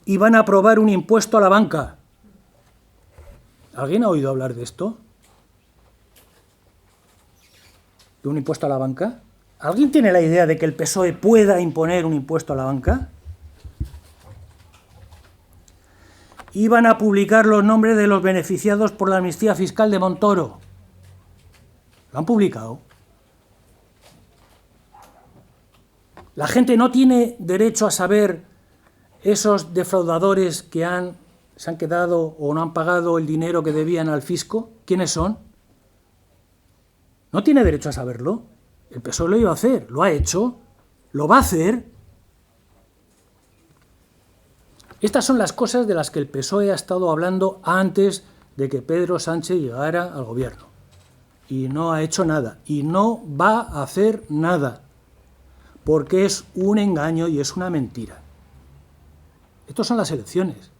Speaker 1: Iban a aprobar un impuesto a la banca. ¿Alguien ha oído hablar de esto? ¿De un impuesto a la banca? ¿Alguien tiene la idea de que el PSOE pueda imponer un impuesto a la banca? Iban a publicar los nombres de los beneficiados por la amnistía fiscal de Montoro. ¿Lo han publicado? La gente no tiene derecho a saber esos defraudadores que se han quedado o no han pagado el dinero que debían al fisco. ¿Quiénes son? ¿No tiene derecho a saberlo? El PSOE lo iba a hacer, lo ha hecho, lo va a hacer. Estas son las cosas de las que el PSOE ha estado hablando antes de que Pedro Sánchez llegara al gobierno. Y no ha hecho nada, y no va a hacer nada, porque es un engaño y es una mentira. Estas son las elecciones.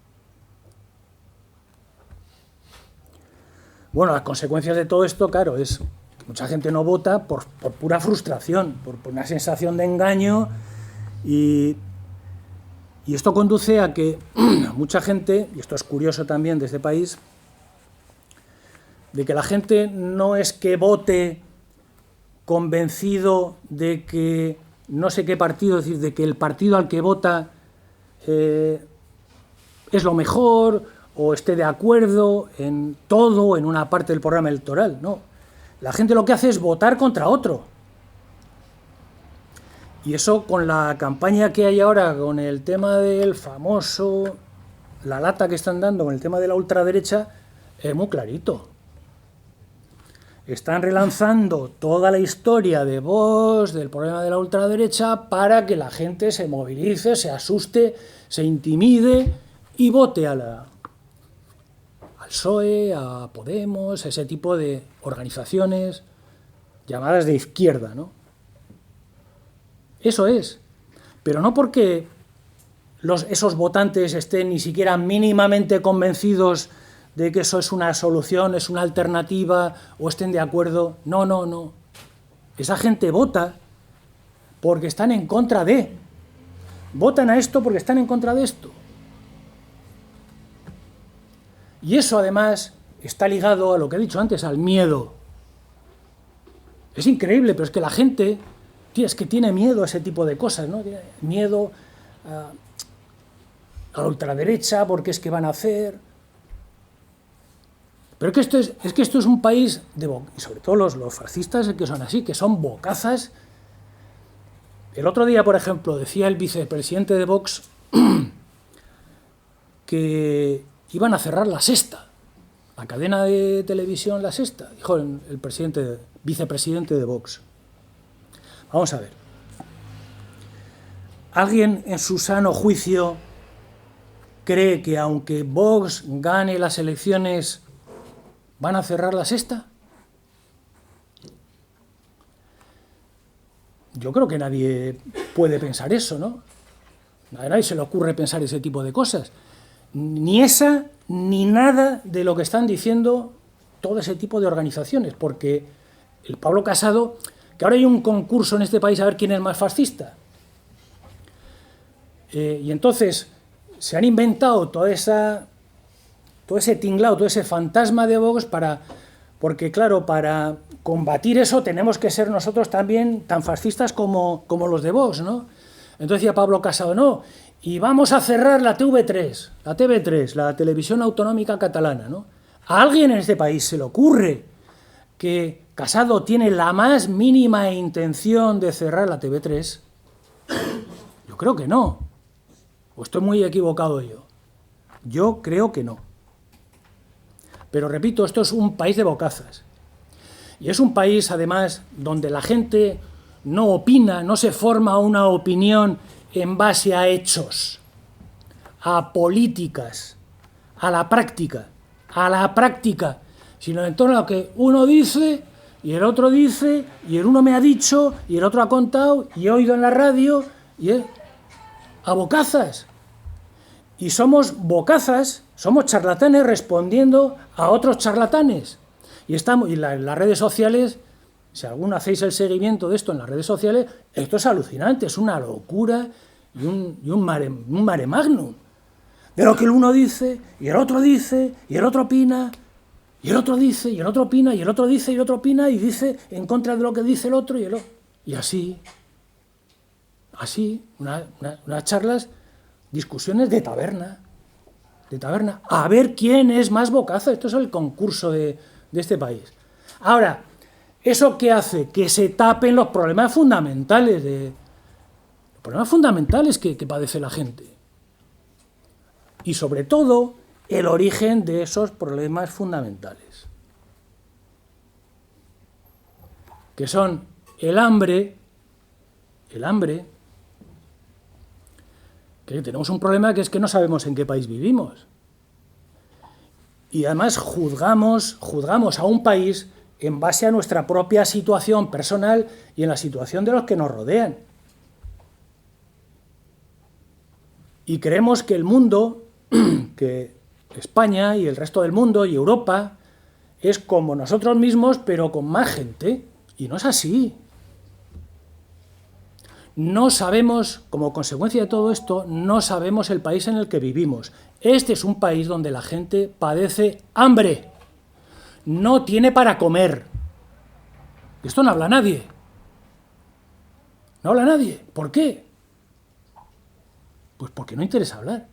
Speaker 1: Bueno, las consecuencias de todo esto, claro, es que mucha gente no vota por pura frustración, por una sensación de engaño, y esto conduce a que mucha gente, y esto es curioso también de este país, de que la gente no es que vote convencido de que no sé qué partido, es decir, de que el partido al que vota es lo mejor, o esté de acuerdo en todo o en una parte del programa electoral. No, la gente lo que hace es votar contra otro. Y eso, con la campaña que hay ahora, con el tema del famoso, la lata que están dando con el tema de la ultraderecha, es muy clarito. Están relanzando toda la historia de Vox, del problema de la ultraderecha, para que la gente se movilice, se asuste, se intimide y vote al PSOE, a Podemos, ese tipo de organizaciones llamadas de izquierda, ¿no? Eso es. Pero no porque esos votantes estén ni siquiera mínimamente convencidos de que eso es una solución, es una alternativa, o estén de acuerdo. No, no, no. Esa gente vota porque están en contra de. Votan a esto porque están en contra de esto. Y eso, además, está ligado a lo que he dicho antes, al miedo. Es increíble, pero es que la gente, tío, es que tiene miedo a ese tipo de cosas, ¿no? Tiene miedo a la ultraderecha, porque es que van a hacer. Pero es que esto es un país de y sobre todo los fascistas que son así, que son bocazas. El otro día, por ejemplo, decía el vicepresidente de Vox que iban a cerrar La Sexta, la cadena de televisión La Sexta, dijo el vicepresidente de Vox. Vamos a ver. ¿Alguien en su sano juicio cree que aunque Vox gane las elecciones van a cerrar La Sexta? Yo creo que nadie puede pensar eso, ¿no? A nadie se le ocurre pensar ese tipo de cosas. Ni esa, ni nada de lo que están diciendo todo ese tipo de organizaciones, porque el Pablo Casado, que ahora hay un concurso en este país a ver quién es más fascista, y entonces se han inventado todo ese tinglado, todo ese fantasma de Vox porque claro, para combatir eso tenemos que ser nosotros también tan fascistas como los de Vox, ¿no? Entonces decía Pablo Casado, no, y vamos a cerrar la TV3, la Televisión Autonómica Catalana, ¿no? ¿A alguien en este país se le ocurre que Casado tiene la más mínima intención de cerrar la TV3? Yo creo que no. ¿O estoy muy equivocado yo? Yo creo que no. Pero repito, esto es un país de bocazas. Y es un país, además, donde la gente no opina, no se forma una opinión en base a hechos, a políticas, a la práctica, sino en torno a lo que uno dice y el otro dice y el uno me ha dicho y el otro ha contado y he oído en la radio y a bocazas. Y somos bocazas, somos charlatanes respondiendo a otros charlatanes. Y las redes sociales, si alguno hacéis el seguimiento de esto en las redes sociales, esto es alucinante, es una locura y un mare magnum. De lo que el uno dice, y el otro dice, y el otro opina, y el otro dice, y el otro opina, y el otro dice, y el otro opina, y dice en contra de lo que dice el otro, y así, unas charlas, discusiones de taberna, a ver quién es más bocaza. Esto es el concurso de este país. Ahora, ¿eso qué hace? Que se tapen los problemas fundamentales que padece la gente. Y sobre todo, el origen de esos problemas fundamentales. Que son el hambre, que tenemos un problema que es que no sabemos en qué país vivimos. Y además juzgamos a un país en base a nuestra propia situación personal y en la situación de los que nos rodean. Y creemos que el mundo, que España y el resto del mundo y Europa, es como nosotros mismos, pero con más gente. Y no es así. No sabemos, como consecuencia de todo esto, no sabemos el país en el que vivimos. Este es un país donde la gente padece hambre. No tiene para comer. De esto no habla nadie. No habla nadie. ¿Por qué? Pues porque no interesa hablar.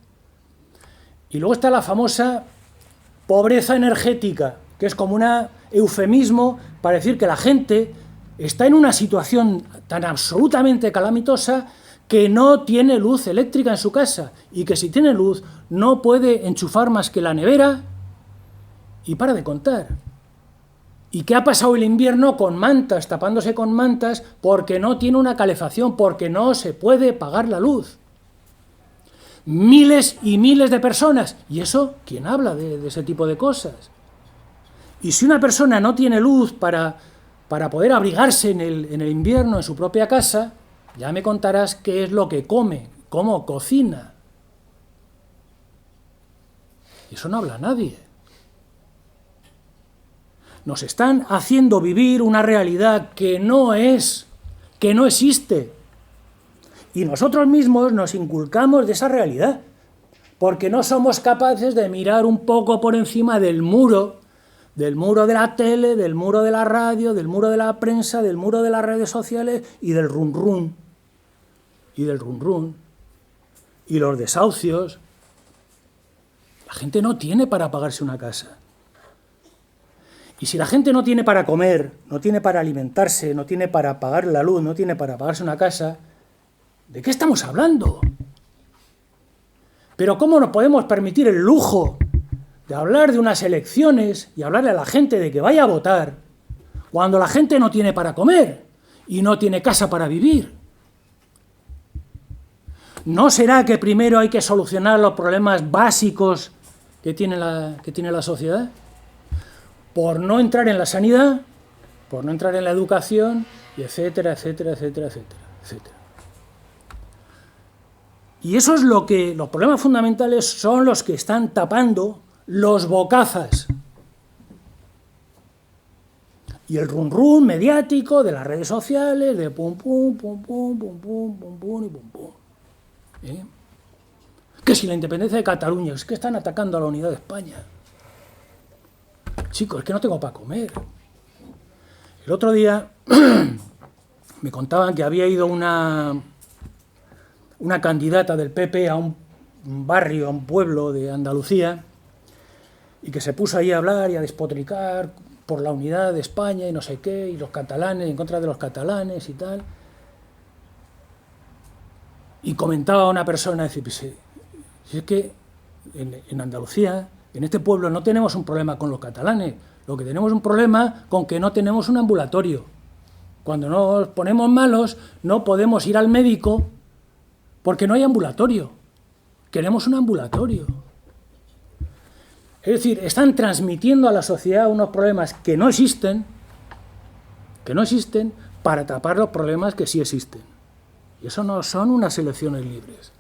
Speaker 1: Y luego está la famosa pobreza energética, que es como un eufemismo para decir que la gente está en una situación tan absolutamente calamitosa que no tiene luz eléctrica en su casa y que si tiene luz no puede enchufar más que la nevera y para de contar. Y que ha pasado el invierno con mantas, tapándose con mantas, porque no tiene una calefacción, porque no se puede pagar la luz. Miles y miles de personas. ¿Y eso? ¿Quién habla de ese tipo de cosas? Y si una persona no tiene luz para poder abrigarse en el invierno en su propia casa, ya me contarás qué es lo que come, cómo cocina. Eso no habla nadie. Nos están haciendo vivir una realidad que no existe. Y nosotros mismos nos inculcamos de esa realidad, porque no somos capaces de mirar un poco por encima del muro de la tele, del muro de la radio, del muro de la prensa, del muro de las redes sociales y del run run, y los desahucios. La gente no tiene para pagarse una casa. Y si la gente no tiene para comer, no tiene para alimentarse, no tiene para pagar la luz, no tiene para pagarse una casa, ¿de qué estamos hablando? Pero ¿cómo nos podemos permitir el lujo de hablar de unas elecciones y hablarle a la gente de que vaya a votar cuando la gente no tiene para comer y no tiene casa para vivir? ¿No será que primero hay que solucionar los problemas básicos que tiene la sociedad? Por no entrar en la sanidad, por no entrar en la educación, y etcétera, etcétera, etcétera, etcétera, etcétera. Y eso es lo que, los problemas fundamentales son los que están tapando los bocazas. Y el run run mediático de las redes sociales, de pum pum, pum pum, pum pum, pum pum y pum pum. Que si la independencia de Cataluña, es que están atacando a la unidad de España. Chicos, es que no tengo para comer. El otro día me contaban que había ido una candidata del PP a un barrio, a un pueblo de Andalucía, y que se puso ahí a hablar y a despotricar por la unidad de España y no sé qué, y los catalanes, en contra de los catalanes y tal. Y comentaba a una persona, dice, pues, si es que en Andalucía, en este pueblo, no tenemos un problema con los catalanes, lo que tenemos es un problema con que no tenemos un ambulatorio. Cuando nos ponemos malos, no podemos ir al médico porque no hay ambulatorio. Queremos un ambulatorio. Es decir, están transmitiendo a la sociedad unos problemas que no existen, para tapar los problemas que sí existen. Y eso no son unas elecciones libres.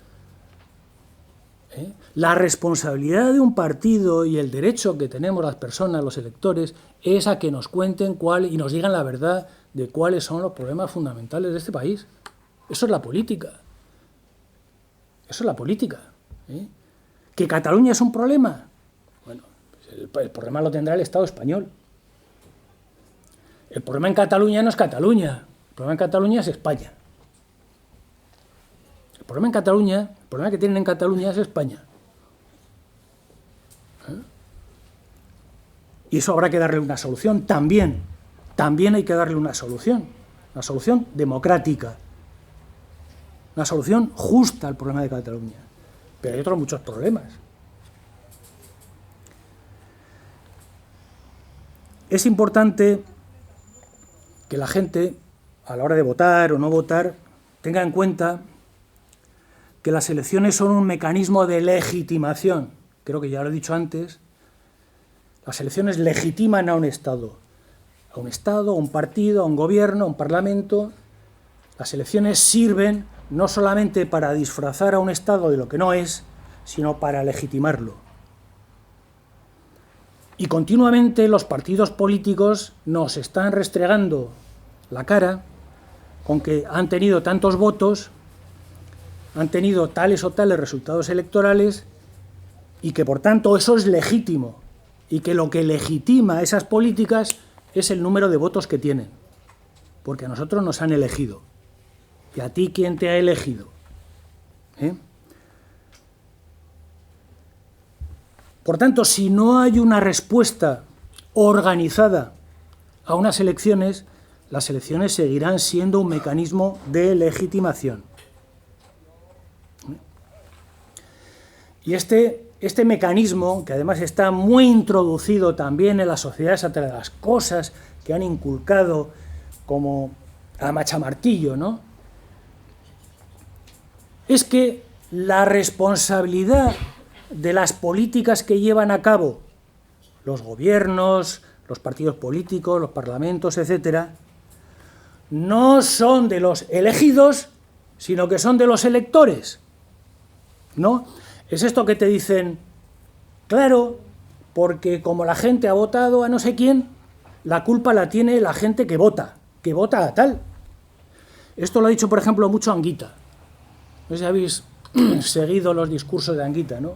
Speaker 1: La responsabilidad de un partido y el derecho que tenemos las personas, los electores, es a que nos cuenten y nos digan la verdad de cuáles son los problemas fundamentales de este país. Eso es la política. Eso es la política. ¿Que Cataluña es un problema? Bueno, el problema lo tendrá el Estado español. El problema en Cataluña no es Cataluña. El problema en Cataluña es España. El problema que tienen en Cataluña es España. Y eso habrá que darle una solución también. También hay que darle una solución democrática, una solución justa al problema de Cataluña. Pero hay otros muchos problemas. Es importante que la gente a la hora de votar o no votar, tenga en cuenta que las elecciones son un mecanismo de legitimación. Creo que ya lo he dicho antes. Las elecciones legitiman a un Estado, a un partido, a un gobierno, a un parlamento. Las elecciones sirven no solamente para disfrazar a un Estado de lo que no es, sino para legitimarlo. Y continuamente los partidos políticos nos están restregando la cara con que han tenido tantos votos, han tenido tales o tales resultados electorales y que por tanto eso es legítimo y que lo que legitima esas políticas es el número de votos que tienen, porque a nosotros nos han elegido. ¿Y a ti quién te ha elegido? Por tanto, si no hay una respuesta organizada a unas elecciones, las elecciones seguirán siendo un mecanismo de legitimación. Y este mecanismo, que además está muy introducido también en las sociedades a través de las cosas que han inculcado como a machamartillo, ¿no?, es que la responsabilidad de las políticas que llevan a cabo los gobiernos, los partidos políticos, los parlamentos, etcétera, no son de los elegidos, sino que son de los electores, ¿no? Es esto que te dicen, claro, porque como la gente ha votado a no sé quién, la culpa la tiene la gente que vota a tal. Esto lo ha dicho, por ejemplo, mucho Anguita. No sé si habéis seguido los discursos de Anguita, ¿no?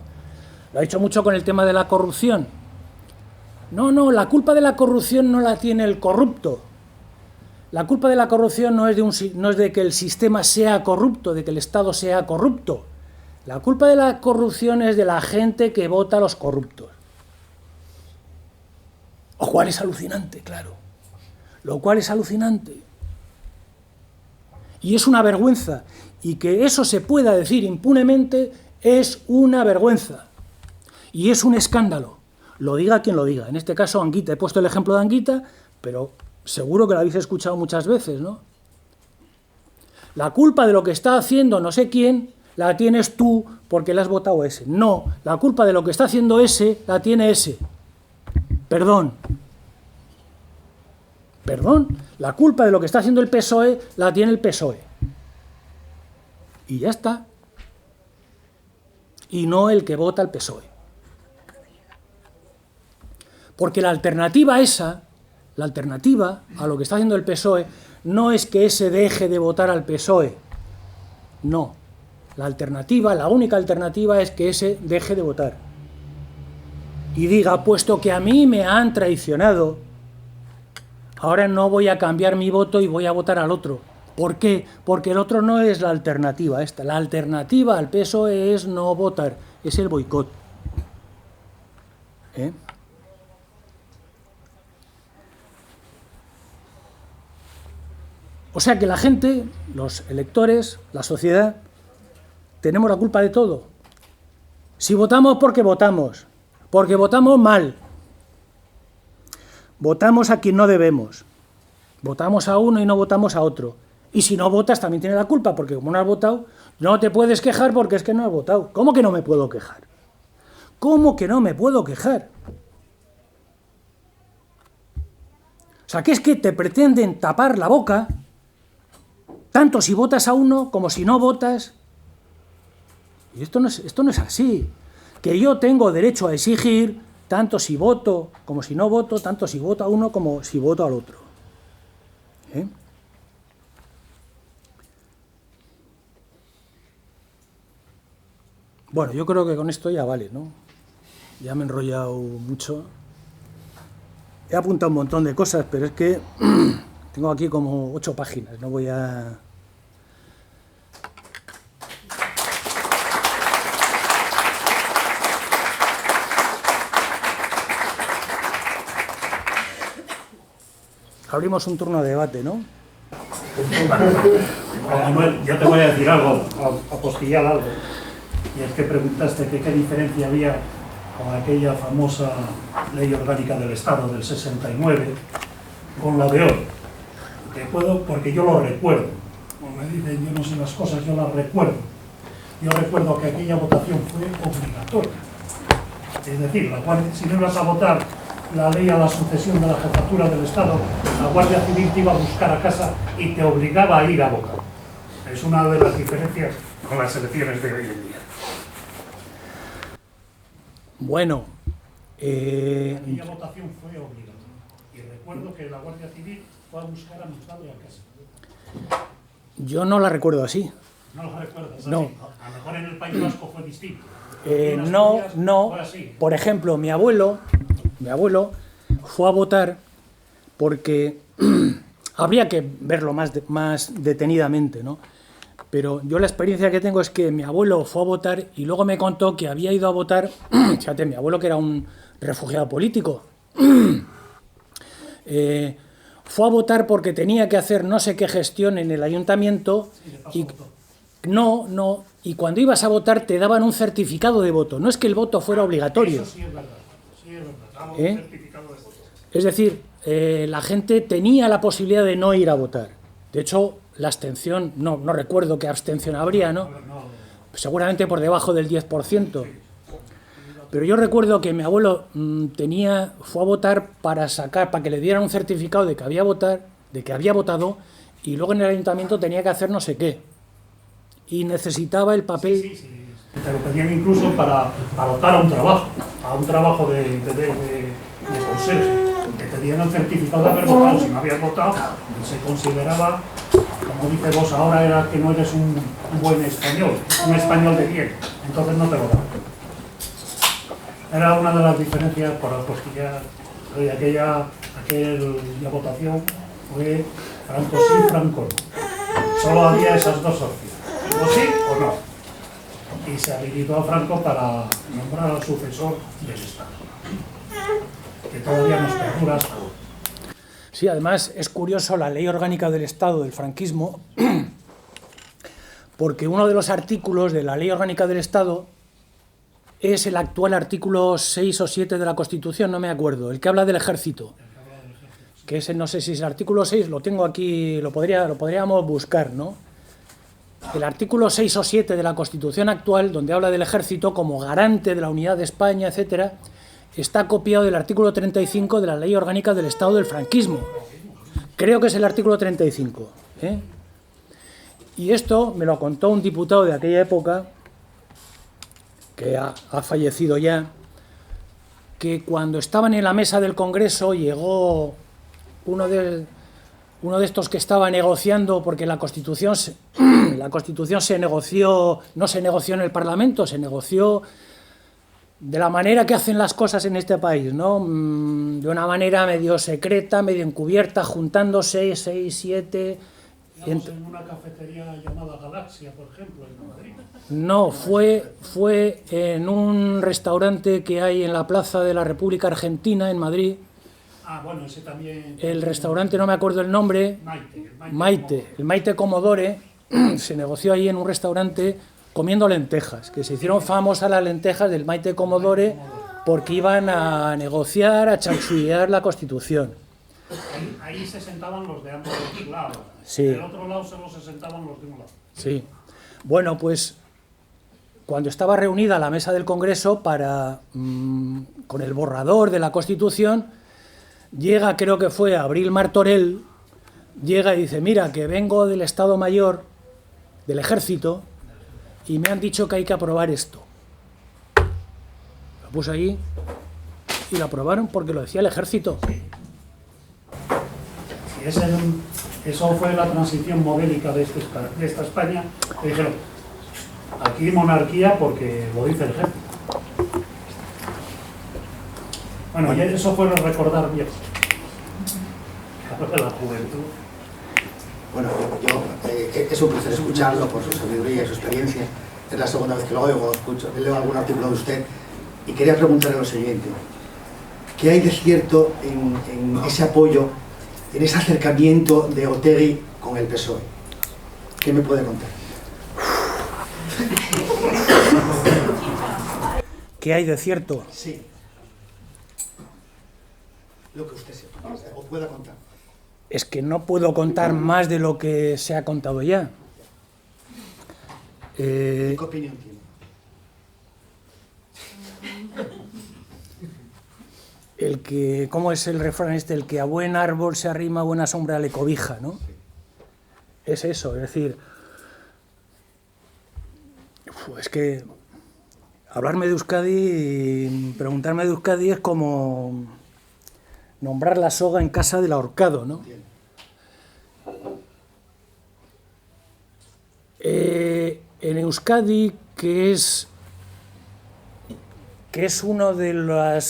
Speaker 1: Lo ha dicho mucho con el tema de la corrupción. No, la culpa de la corrupción no la tiene el corrupto. La culpa de la corrupción no es de que el sistema sea corrupto, de que el Estado sea corrupto. La culpa de la corrupción es de la gente que vota a los corruptos. Lo cual es alucinante, claro. Lo cual es alucinante. Y es una vergüenza. Y que eso se pueda decir impunemente es una vergüenza. Y es un escándalo. Lo diga quien lo diga. En este caso, Anguita. He puesto el ejemplo de Anguita, pero seguro que lo habéis escuchado muchas veces, ¿no? La culpa de lo que está haciendo no sé quién la tienes tú porque le has votado ese. No, la culpa de lo que está haciendo ese la tiene ese. Perdón. Perdón. La culpa de lo que está haciendo el PSOE la tiene el PSOE. Y ya está. Y no el que vota al PSOE. Porque la alternativa esa, la alternativa a lo que está haciendo el PSOE, no es que ese deje de votar al PSOE. No. La alternativa, la única alternativa es que ese deje de votar. Y diga, puesto que a mí me han traicionado, ahora no voy a cambiar mi voto y voy a votar al otro. ¿Por qué? Porque el otro no es la alternativa esta. La alternativa al PSOE es no votar, es el boicot. O sea que la gente, los electores, la sociedad, tenemos la culpa de todo. Si votamos porque votamos mal, votamos a quien no debemos, votamos a uno y no votamos a otro. Y si no votas también tienes la culpa, porque como no has votado, no te puedes quejar porque es que no has votado. ¿Cómo que no me puedo quejar? ¿Cómo que no me puedo quejar? O sea, que es que te pretenden tapar la boca, tanto si votas a uno como si no votas. Y esto no es así. Que yo tengo derecho a exigir, tanto si voto como si no voto, tanto si voto a uno como si voto al otro. Bueno, yo creo que con esto ya vale, ¿no? Ya me he enrollado mucho. He apuntado un montón de cosas, pero es que tengo aquí como 8 páginas, no voy a... Abrimos un turno de debate, ¿no?
Speaker 2: Manuel, yo te voy a decir algo, apostillar algo. Y es que preguntaste que qué diferencia había con aquella famosa ley orgánica del Estado del 69 con la de hoy. Te puedo, porque yo lo recuerdo. Como me dicen, yo no sé las cosas, yo las recuerdo. Yo recuerdo que aquella votación fue obligatoria. Es decir, si no ibas a votar la ley a la sucesión de la jefatura del Estado, la Guardia Civil te iba a buscar a casa y te obligaba a ir a votar. Es una de las diferencias con las elecciones de hoy en día.
Speaker 1: Bueno,
Speaker 2: aquella votación fue obligatoria. Y recuerdo que la Guardia Civil fue a buscar a mi padre a casa.
Speaker 1: yo no la recuerdo así.
Speaker 2: ¿No lo recuerdas?
Speaker 1: No.
Speaker 2: A lo mejor en el País Vasco fue distinto.
Speaker 1: No.
Speaker 2: Fue así.
Speaker 1: Por ejemplo, mi abuelo fue a votar porque habría que verlo más detenidamente, ¿no? Pero yo la experiencia que tengo es que mi abuelo fue a votar y luego me contó que había ido a votar, fíjate, mi abuelo que era un refugiado político, fue a votar porque tenía que hacer no sé qué gestión en el ayuntamiento y y cuando ibas a votar te daban un certificado de voto, no es que el voto fuera obligatorio.
Speaker 2: Eso sí es verdad, daban un certificado de voto.
Speaker 1: Es decir, la gente tenía la posibilidad de no ir a votar. De hecho, la abstención, no recuerdo qué abstención habría, ¿no? Seguramente por debajo del 10%. Pero yo recuerdo que mi abuelo fue a votar para que le dieran un certificado de que había votado, y luego en el ayuntamiento tenía que hacer no sé qué. Y necesitaba el papel.
Speaker 2: Sí. Te lo pedían incluso para optar a un trabajo de conserje. Que te dieran el certificado de haber votado. Si no habías votado, se consideraba, como dice vos ahora, era que no eres un buen español, un español de bien. Entonces no te lo daban. Era una de las diferencias por apostillar. Aquella votación fue Franco sí, Franco no. Solo había esas dos opciones. O sí o no. Y se habilitó a Franco para nombrar al sucesor del Estado. Que todavía nos perdura hasta hoy.
Speaker 1: Sí, además es curioso la ley orgánica del Estado del franquismo, porque uno de los artículos de la ley orgánica del Estado es el actual artículo 6 o 7 de la Constitución, no me acuerdo, el que habla del ejército. Que ese, no sé si es el artículo 6, lo tengo aquí, lo podríamos buscar, ¿no? El artículo 6 o 7 de la Constitución actual, donde habla del ejército como garante de la unidad de España, etcétera, está copiado del artículo 35 de la Ley Orgánica del Estado del Franquismo. Creo que es el artículo 35. Y esto me lo contó un diputado de aquella época, que ha fallecido ya, que cuando estaban en la mesa del Congreso llegó uno de estos que estaba negociando, porque la Constitución se negoció, no se negoció en el Parlamento, se negoció de la manera que hacen las cosas en este país, ¿no? De una manera medio secreta, medio encubierta, juntándose 6, 7...
Speaker 2: En una cafetería llamada Galaxia, por ejemplo, en Madrid.
Speaker 1: No, fue en un restaurante que hay en la Plaza de la República Argentina, en Madrid.
Speaker 2: Ah, bueno, ese también...
Speaker 1: El restaurante, no me acuerdo el nombre. El Maite Comodore. Se negoció ahí en un restaurante comiendo lentejas, que se hicieron famosas las lentejas del Maite Comodore porque iban a negociar, a chanchullear la Constitución.
Speaker 2: Ahí se sentaban los de ambos lados.
Speaker 1: Sí.
Speaker 2: Del otro lado solo se sentaban los de un lado.
Speaker 1: Sí. Bueno, pues cuando estaba reunida la mesa del Congreso con el borrador de la Constitución, llega, creo que fue Abril Martorell, llega y dice: mira, que vengo del Estado Mayor, del Ejército, y me han dicho que hay que aprobar esto. Lo puse allí y lo aprobaron porque lo decía el Ejército.
Speaker 2: Eso fue la transición modélica de esta España, que dijeron, aquí monarquía porque lo dice el ejército. Bueno, y eso fue recordar bien. De la juventud.
Speaker 3: Bueno, es un placer escucharlo por su sabiduría y su experiencia. Es la segunda vez que lo oigo, leo algún artículo de usted y quería preguntarle lo siguiente. ¿Qué hay de cierto en ese apoyo, en ese acercamiento de Otegi con el PSOE? ¿Qué me puede contar?
Speaker 1: ¿Qué hay de cierto?
Speaker 3: Sí. Lo que usted sepa o pueda contar.
Speaker 1: es que no puedo contar más de lo que se ha contado ya.
Speaker 3: ¿Qué opinión tiene?
Speaker 1: El que, ¿cómo es el refrán este? El que a buen árbol se arrima, a buena sombra le cobija, ¿no? Es eso, es decir, es que hablarme de Euskadi y preguntarme de Euskadi es como nombrar la soga en casa del ahorcado, ¿no? En Euskadi, que es una de las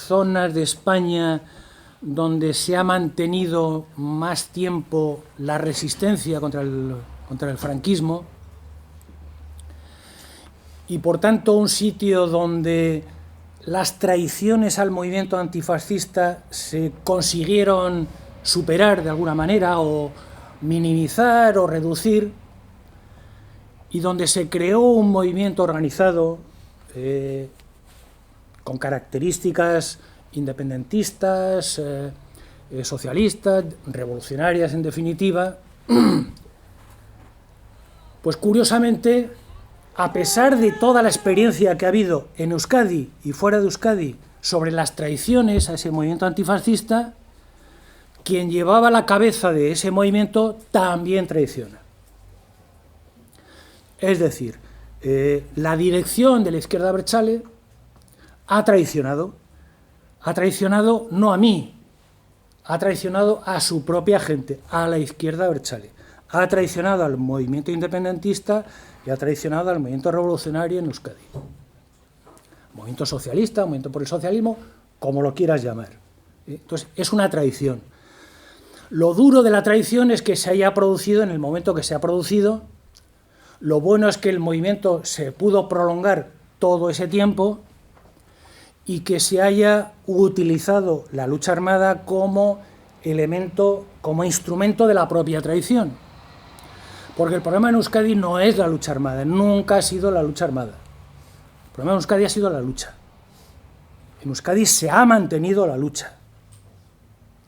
Speaker 1: zonas de España donde se ha mantenido más tiempo la resistencia contra el franquismo, y por tanto un sitio donde las traiciones al movimiento antifascista se consiguieron superar de alguna manera o minimizar o reducir, y donde se creó un movimiento organizado con características independentistas, socialistas, revolucionarias en definitiva, pues curiosamente, a pesar de toda la experiencia que ha habido en Euskadi y fuera de Euskadi sobre las traiciones a ese movimiento antifascista, quien llevaba la cabeza de ese movimiento también traiciona. Es decir, la dirección de la izquierda abertzale ha traicionado no a mí, ha traicionado a su propia gente, a la izquierda abertzale, ha traicionado al movimiento independentista y ha traicionado al movimiento revolucionario en Euskadi. Movimiento socialista, movimiento por el socialismo, como lo quieras llamar. Entonces, es una traición. Lo duro de la traición es que se haya producido en el momento que se ha producido. Lo bueno es que el movimiento se pudo prolongar todo ese tiempo y que se haya utilizado la lucha armada como elemento, como instrumento de la propia traición. Porque el problema en Euskadi no es la lucha armada, nunca ha sido la lucha armada. El problema en Euskadi ha sido la lucha. En Euskadi se ha mantenido la lucha,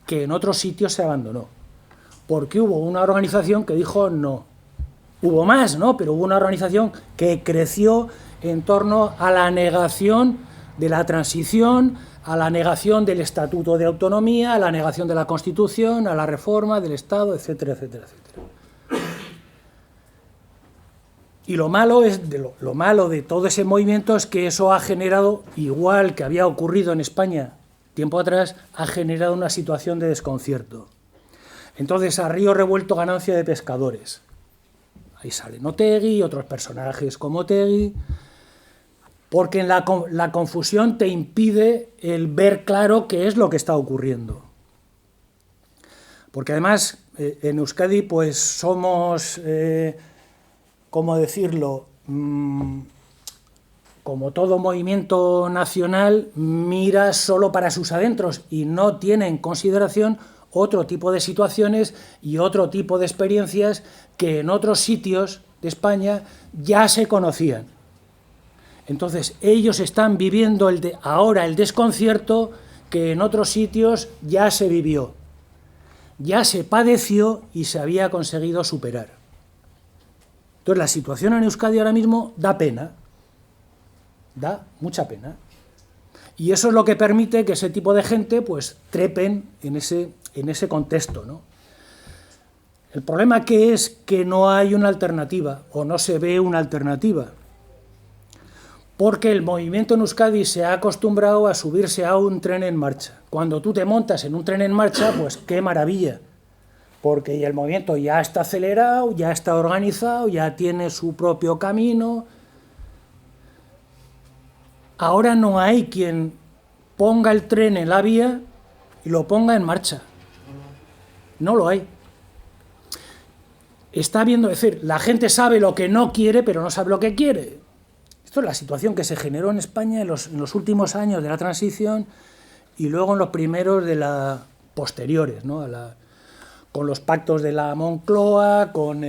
Speaker 1: que en otros sitios se abandonó, porque hubo una organización que dijo no. Hubo más, ¿no? Pero hubo una organización que creció en torno a la negación de la transición, a la negación del Estatuto de Autonomía, a la negación de la Constitución, a la reforma del Estado, etcétera, etcétera, etcétera. Y lo malo de todo ese movimiento es que eso ha generado, igual que había ocurrido en España tiempo atrás, ha generado una situación de desconcierto. Entonces, a río revuelto, ganancia de pescadores. Ahí salen Otegi y otros personajes como Otegi, porque en la confusión te impide el ver claro qué es lo que está ocurriendo. Porque además, en Euskadi, pues somos, ¿cómo decirlo?, como todo movimiento nacional, mira solo para sus adentros y no tiene en consideración otro tipo de situaciones y otro tipo de experiencias que en otros sitios de España ya se conocían. Entonces, ellos están viviendo ahora el desconcierto que en otros sitios ya se vivió, ya se padeció y se había conseguido superar. Entonces, la situación en Euskadi ahora mismo da pena, da mucha pena. Y eso es lo que permite que ese tipo de gente pues trepen en ese contexto, ¿no? El problema que es que no hay una alternativa o no se ve una alternativa, porque el movimiento en Euskadi se ha acostumbrado a subirse a un tren en marcha. Cuando tú te montas en un tren en marcha, pues qué maravilla, porque el movimiento ya está acelerado, ya está organizado, ya tiene su propio camino. Ahora no hay quien ponga el tren en la vía y lo ponga en marcha. No lo hay. Está viendo, es decir, la gente sabe lo que no quiere, pero no sabe lo que quiere. Esto es la situación que se generó en España en los últimos años de la transición y luego en los primeros de la posteriores, ¿no? Con los pactos de la Moncloa, con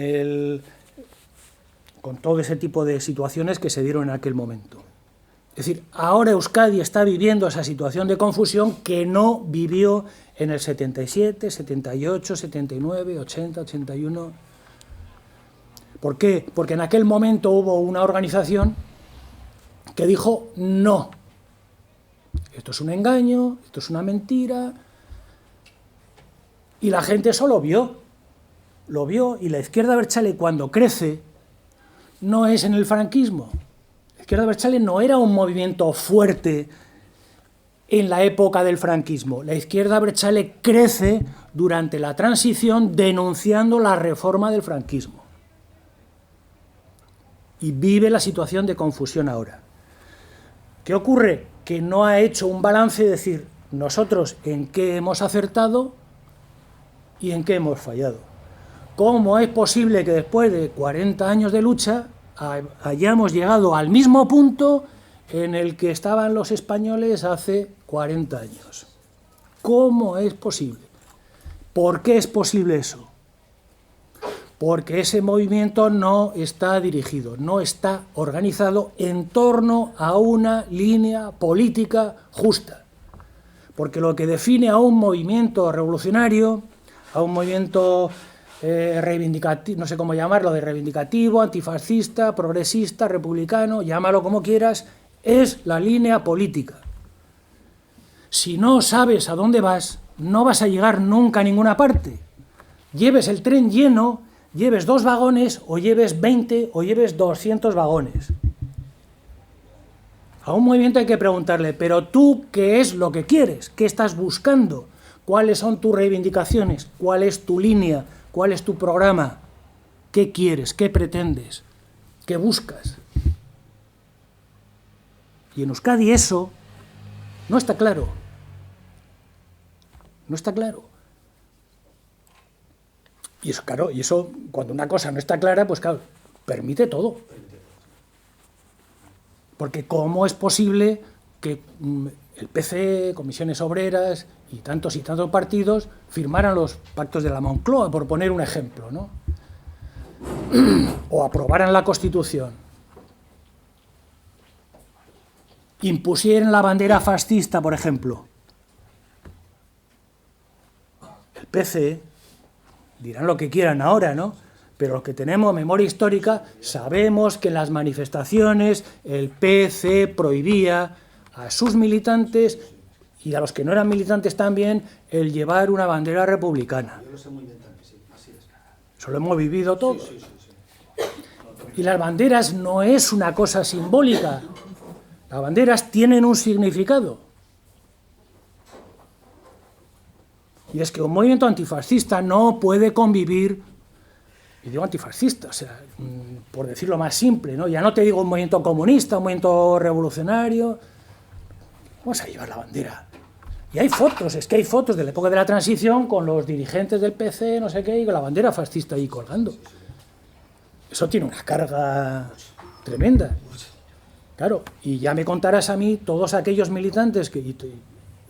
Speaker 1: todo ese tipo de situaciones que se dieron en aquel momento. Es decir, ahora Euskadi está viviendo esa situación de confusión que no vivió en el 77, 78, 79, 80, 81. ¿Por qué? Porque en aquel momento hubo una organización que dijo no. Esto es un engaño, esto es una mentira. Y la gente eso lo vio, y la izquierda abertzale cuando crece no es en el franquismo. La izquierda abertzale no era un movimiento fuerte en la época del franquismo. La izquierda abertzale crece durante la transición denunciando la reforma del franquismo. Y vive la situación de confusión ahora. ¿Qué ocurre? Que no ha hecho un balance de decir nosotros en qué hemos acertado y en qué hemos fallado. ¿Cómo es posible que después de 40 años de lucha hayamos llegado al mismo punto en el que estaban los españoles hace 40 años? ¿Cómo es posible? ¿Por qué es posible eso? Porque ese movimiento no está dirigido, no está organizado en torno a una línea política justa. Porque lo que define a un movimiento revolucionario, a un movimiento reivindicativo, no sé cómo llamarlo, de reivindicativo, antifascista, progresista, republicano, llámalo como quieras, es la línea política. Si no sabes a dónde vas, no vas a llegar nunca a ninguna parte. Lleves el tren lleno, lleves 2 vagones, o lleves 20, o lleves 200 vagones. A un movimiento hay que preguntarle, pero tú, ¿qué es lo que quieres? ¿Qué estás buscando? ¿Cuáles son tus reivindicaciones? ¿Cuál es tu línea? ¿Cuál es tu programa? ¿Qué quieres? ¿Qué pretendes? ¿Qué buscas? Y en Euskadi eso no está claro. No está claro. Y eso, claro, cuando una cosa no está clara, pues claro, permite todo. Porque ¿cómo es posible que el PC, Comisiones Obreras y tantos partidos firmaran los pactos de la Moncloa, por poner un ejemplo, ¿no? O aprobaran la Constitución, impusieran la bandera fascista, por ejemplo? El PC, dirán lo que quieran ahora, ¿no? Pero los que tenemos memoria histórica sabemos que en las manifestaciones el PC prohibía a sus militantes y a los que no eran militantes también el llevar una bandera republicana.
Speaker 3: Yo lo sé muy bien también, sí, así es.
Speaker 1: Eso lo hemos vivido todos.
Speaker 3: Sí.
Speaker 1: Y las banderas no es una cosa simbólica. Las banderas tienen un significado. Y es que un movimiento antifascista no puede convivir, y digo antifascista, o sea, por decirlo más simple, ¿no? Ya no te digo un movimiento comunista, un movimiento revolucionario. Vamos a llevar la bandera. Y hay fotos, es que hay fotos de la época de la transición con los dirigentes del PC, no sé qué, y con la bandera fascista ahí colgando. Eso tiene una carga tremenda. Claro, y ya me contarás a mí todos aquellos militantes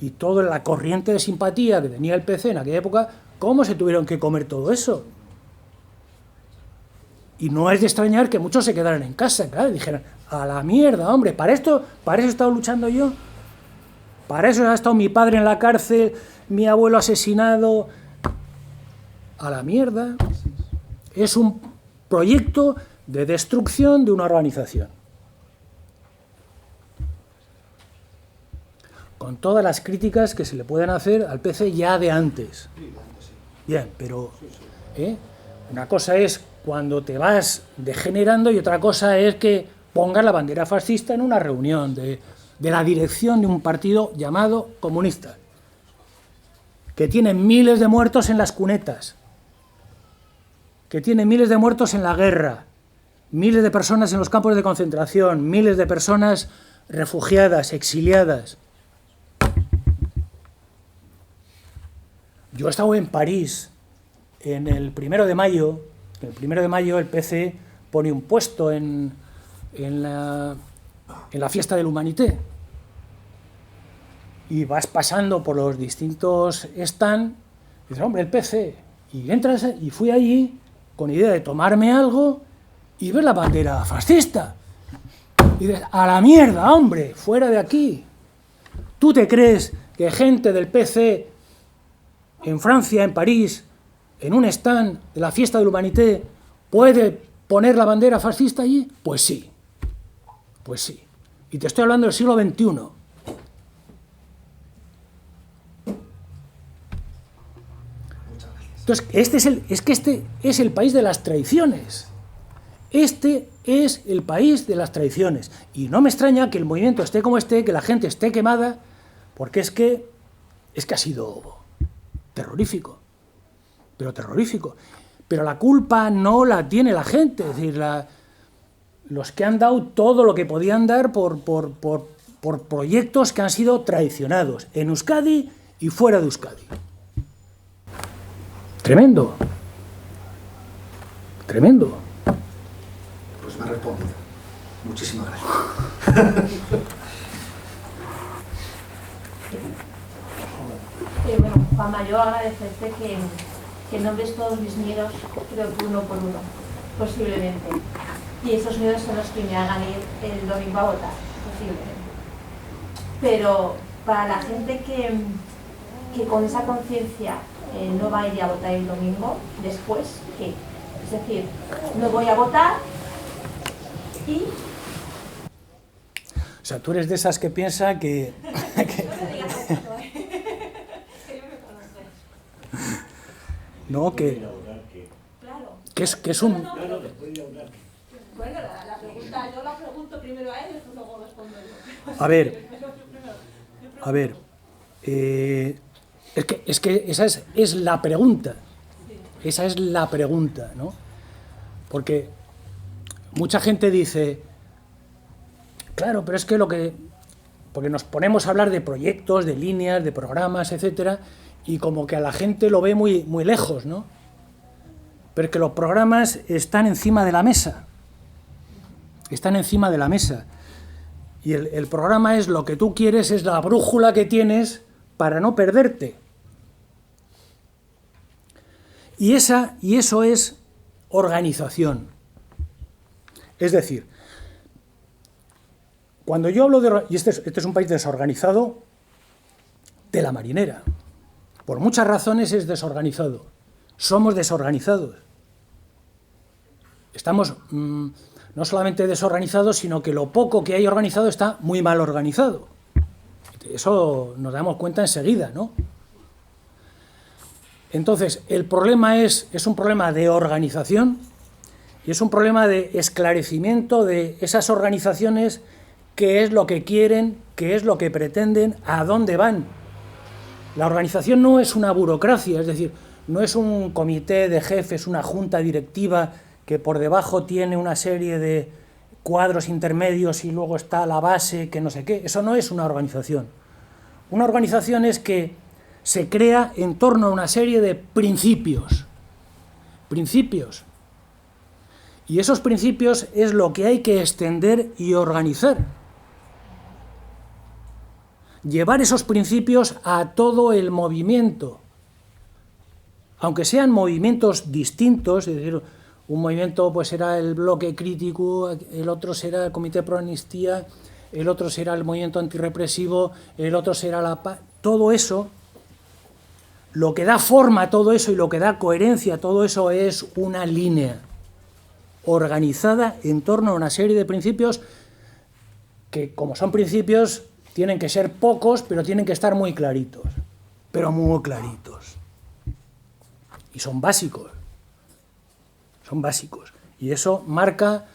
Speaker 1: y toda la corriente de simpatía que tenía el PC en aquella época, cómo se tuvieron que comer todo eso. Y no es de extrañar que muchos se quedaran en casa, claro, y dijeran, a la mierda, hombre, para eso he estado luchando yo, para eso ha estado mi padre en la cárcel, mi abuelo asesinado, a la mierda. Es un proyecto de destrucción de una organización. Con todas las críticas que se le pueden hacer al PC ya de antes. Bien, pero una cosa es cuando te vas degenerando y otra cosa es que pongas la bandera fascista en una reunión de la dirección de un partido llamado comunista, que tiene miles de muertos en las cunetas, que tiene miles de muertos en la guerra, miles de personas en los campos de concentración, miles de personas refugiadas, exiliadas. Yo he estado en París en el 1 de mayo. El 1 de mayo el PC pone un puesto en la fiesta del Humanité. Y vas pasando por los distintos stands y dices, hombre, el PC. Y entras, y fui allí con idea de tomarme algo y ver la bandera fascista. Y Y dices, a la mierda, hombre, fuera de aquí. ¿Tú te crees que gente del PC en Francia, en París, en un stand de la Fiesta de l'Humanité, puede poner la bandera fascista allí? Pues sí. Pues sí. Y te estoy hablando del siglo XXI. Entonces, este es el país de las traiciones. Este es el país de las traiciones. Y no me extraña que el movimiento esté como esté, que la gente esté quemada, porque es que ha sido terrorífico. Pero terrorífico. Pero la culpa no la tiene la gente. Es decir, los que han dado todo lo que podían dar por proyectos que han sido traicionados en Euskadi y fuera de Euskadi. Tremendo. Tremendo.
Speaker 3: Pues me ha respondido. Muchísimas gracias.
Speaker 4: Bueno, Juanma, yo agradecerte que nombres todos mis miedos, creo que uno por uno, posiblemente. Y esos miedos son los que me hagan ir el domingo a votar, posiblemente. Pero para la gente que con esa conciencia no va a ir a votar el domingo, después, ¿qué? Es decir, no voy a votar y...
Speaker 1: O sea, tú eres de esas que piensa que...
Speaker 4: No te digas eso, que yo me conozco.
Speaker 1: No, que...
Speaker 4: Claro.
Speaker 1: Que es un...
Speaker 4: Bueno, la pregunta, yo la pregunto primero a él y después luego respondo yo.
Speaker 1: A ver, es que esa es la pregunta. Esa es la pregunta, ¿no? Porque mucha gente dice, claro, pero es que porque nos ponemos a hablar de proyectos, de líneas, de programas, etcétera, y como que a la gente lo ve muy, muy lejos, ¿no? Pero es que los programas están encima de la mesa. Están encima de la mesa. Y el programa es lo que tú quieres, es la brújula que tienes para no perderte. Y eso es organización. Es decir, cuando yo hablo de... Y este es un país desorganizado de la marinera. Por muchas razones es desorganizado. Somos desorganizados. Estamos no solamente desorganizados, sino que lo poco que hay organizado está muy mal organizado. Eso nos damos cuenta enseguida, ¿no? Entonces, el problema es un problema de organización y es un problema de esclarecimiento de esas organizaciones, qué es lo que quieren, qué es lo que pretenden, a dónde van. La organización no es una burocracia, es decir, no es un comité de jefes, una junta directiva que por debajo tiene una serie de cuadros intermedios y luego está la base, que no sé qué. Eso no es una organización. Una organización es que se crea en torno a una serie de principios. Principios. Y esos principios es lo que hay que extender y organizar. Llevar esos principios a todo el movimiento. Aunque sean movimientos distintos, es decir, un movimiento pues será el bloque crítico, el otro será el Comité Pro Amnistía, el otro será el movimiento antirrepresivo, el otro será la paz. Todo eso, lo que da forma a todo eso y lo que da coherencia a todo eso es una línea organizada en torno a una serie de principios que, como son principios, tienen que ser pocos, pero tienen que estar muy claritos, pero muy claritos. Y son básicos. Son básicos. Y eso marca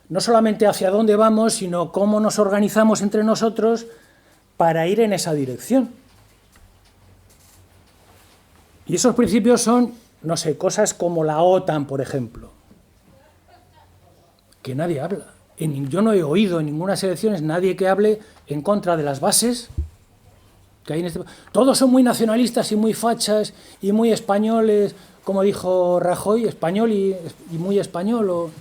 Speaker 1: no solamente hacia dónde vamos, sino cómo nos organizamos entre nosotros para ir en esa dirección. Y esos principios son, no sé, cosas como la OTAN, por ejemplo, que nadie habla. Yo no he oído en ninguna elecciones nadie que hable en contra de las bases que hay en este... Todos son muy nacionalistas y muy fachas y muy españoles, como dijo Rajoy, español y muy español.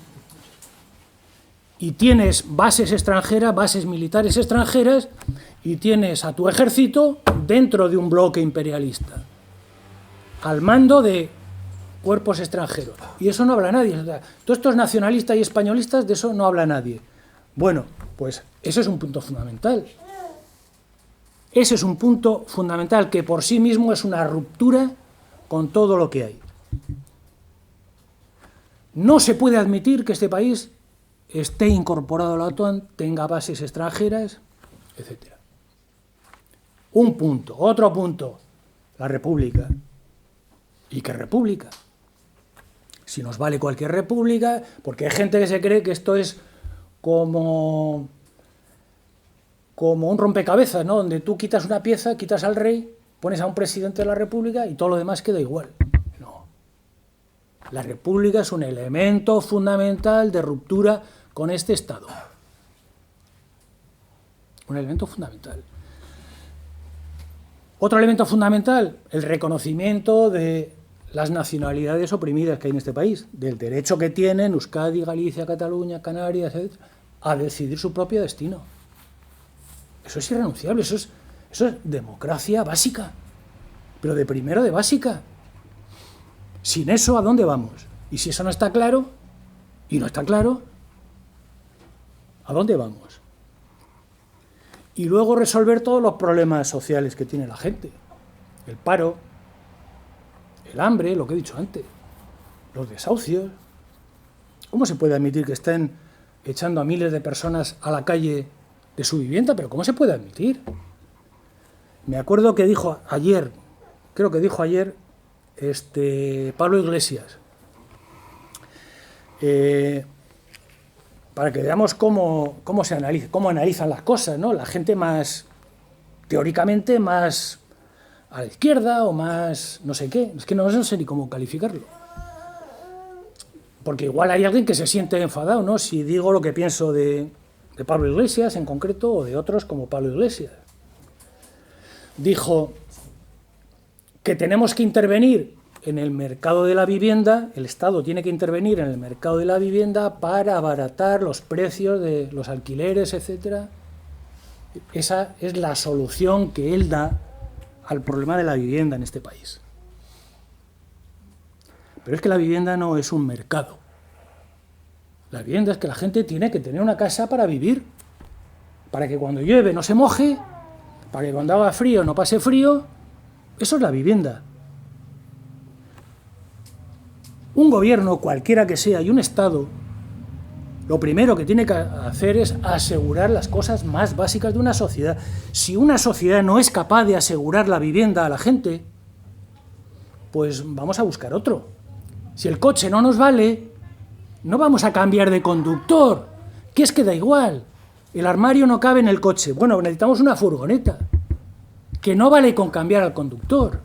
Speaker 1: Y tienes bases extranjeras, bases militares extranjeras, y tienes a tu ejército dentro de un bloque imperialista, al mando de cuerpos extranjeros. Y eso no habla nadie. O sea, todos estos nacionalistas y españolistas, de eso no habla nadie. Bueno, pues ese es un punto fundamental. Ese es un punto fundamental que por sí mismo es una ruptura con todo lo que hay. No se puede admitir que este país esté incorporado a la OTAN, tenga bases extranjeras, etc. Un punto. Otro punto. La república. ¿Y qué república? Si nos vale cualquier república, porque hay gente que se cree que esto es como un rompecabezas, ¿no? Donde tú quitas una pieza, quitas al rey, pones a un presidente de la república y todo lo demás queda igual. No. La república es un elemento fundamental de ruptura con este Estado. Un elemento fundamental. Otro elemento fundamental, el reconocimiento de las nacionalidades oprimidas que hay en este país, del derecho que tienen Euskadi, Galicia, Cataluña, Canarias, etc., a decidir su propio destino. Eso es irrenunciable, eso es democracia básica, pero de primero de básica. Sin eso, ¿a dónde vamos? Y si eso no está claro, y no está claro, ¿a dónde vamos? Y luego resolver todos los problemas sociales que tiene la gente. El paro, el hambre, lo que he dicho antes, los desahucios. ¿Cómo se puede admitir que estén echando a miles de personas a la calle de su vivienda? ¿Pero cómo se puede admitir? Me acuerdo que dijo ayer, Pablo Iglesias, para que veamos cómo analizan las cosas, ¿no? La gente más, teóricamente, más a la izquierda o más no sé qué, es que no sé ni cómo calificarlo. Porque igual hay alguien que se siente enfadado, ¿no? Si digo lo que pienso de Pablo Iglesias en concreto o de otros como Pablo Iglesias. Dijo que tenemos que intervenir en el mercado de la vivienda, el Estado tiene que intervenir en el mercado de la vivienda para abaratar los precios de los alquileres, etc. Esa es la solución que él da al problema de la vivienda en este país. Pero es que la vivienda no es un mercado. La vivienda es que la gente tiene que tener una casa para vivir, para que cuando llueve no se moje, para que cuando haga frío no pase frío. Eso es la vivienda. Un gobierno, cualquiera que sea, y un Estado, lo primero que tiene que hacer es asegurar las cosas más básicas de una sociedad. Si una sociedad no es capaz de asegurar la vivienda a la gente, pues vamos a buscar otro. Si el coche no nos vale, no vamos a cambiar de conductor, que es que da igual. El armario no cabe en el coche. Bueno, necesitamos una furgoneta, que no vale con cambiar al conductor.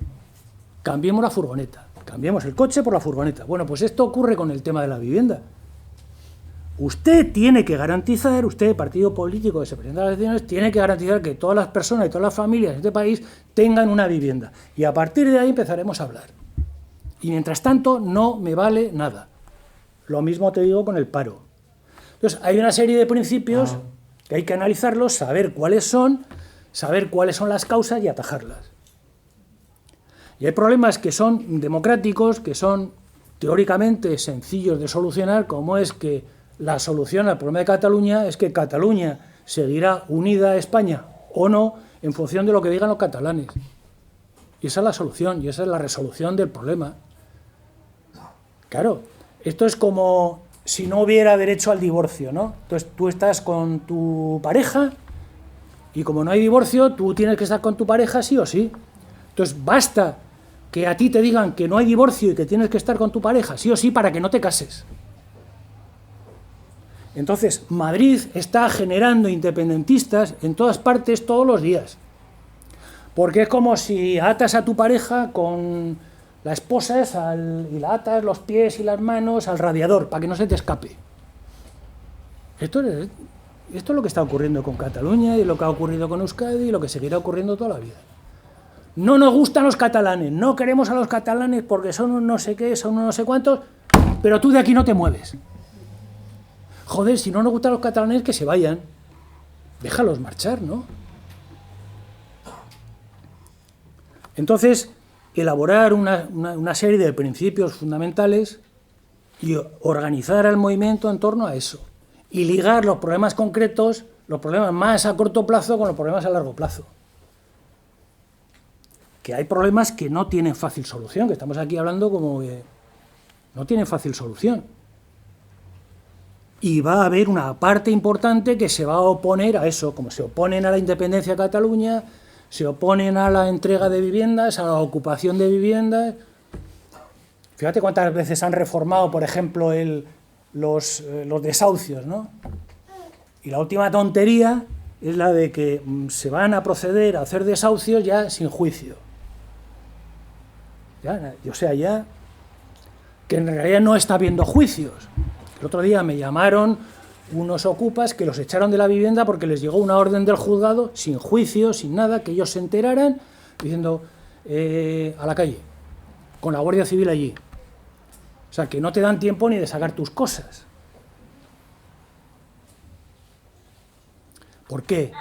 Speaker 1: Cambiemos la furgoneta. Cambiemos el coche por la furgoneta. Bueno, pues esto ocurre con el tema de la vivienda. Usted tiene que garantizar, usted, partido político que se presenta a las elecciones, tiene que garantizar que todas las personas y todas las familias de este país tengan una vivienda. Y a partir de ahí empezaremos a hablar. Y mientras tanto, no me vale nada. Lo mismo te digo con el paro. Entonces, hay una serie de principios que hay que analizarlos, saber cuáles son las causas y atajarlas. Y hay problemas que son democráticos, que son teóricamente sencillos de solucionar, como es que la solución al problema de Cataluña es que Cataluña seguirá unida a España o no en función de lo que digan los catalanes. Y esa es la solución, y esa es la resolución del problema. Claro, esto es como si no hubiera derecho al divorcio, ¿no? Entonces tú estás con tu pareja y como no hay divorcio, tú tienes que estar con tu pareja sí o sí. Entonces basta que a ti te digan que no hay divorcio y que tienes que estar con tu pareja sí o sí para que no te cases. Entonces Madrid está generando independentistas en todas partes todos los días. Porque es como si atas a tu pareja con la esposas y la atas los pies y las manos al radiador para que no se te escape. Esto es lo que está ocurriendo con Cataluña y lo que ha ocurrido con Euskadi y lo que seguirá ocurriendo toda la vida. No nos gustan los catalanes, no queremos a los catalanes porque son un no sé qué, son un no sé cuántos, pero tú de aquí no te mueves. Joder, si no nos gustan los catalanes, que se vayan. Déjalos marchar, ¿no? Entonces, elaborar una serie de principios fundamentales y organizar al movimiento en torno a eso. y ligar los problemas concretos, los problemas más a corto plazo con los problemas a largo plazo. Que hay problemas que no tienen fácil solución, que estamos aquí hablando como que no tienen fácil solución. Y va a haber una parte importante que se va a oponer a eso, como se oponen a la independencia de Cataluña, se oponen a la entrega de viviendas, a la ocupación de viviendas. Fíjate cuántas veces han reformado, por ejemplo, los desahucios, ¿no? Y la última tontería es la de que se van a proceder a hacer desahucios ya sin juicio. Ya, o sea, ya que en realidad no está habiendo juicios. El otro día me llamaron unos ocupas que los echaron de la vivienda porque les llegó una orden del juzgado, sin juicio, sin nada, que ellos se enteraran, diciendo a la calle, con la Guardia Civil allí. O sea, que no te dan tiempo ni de sacar tus cosas. ¿Por qué?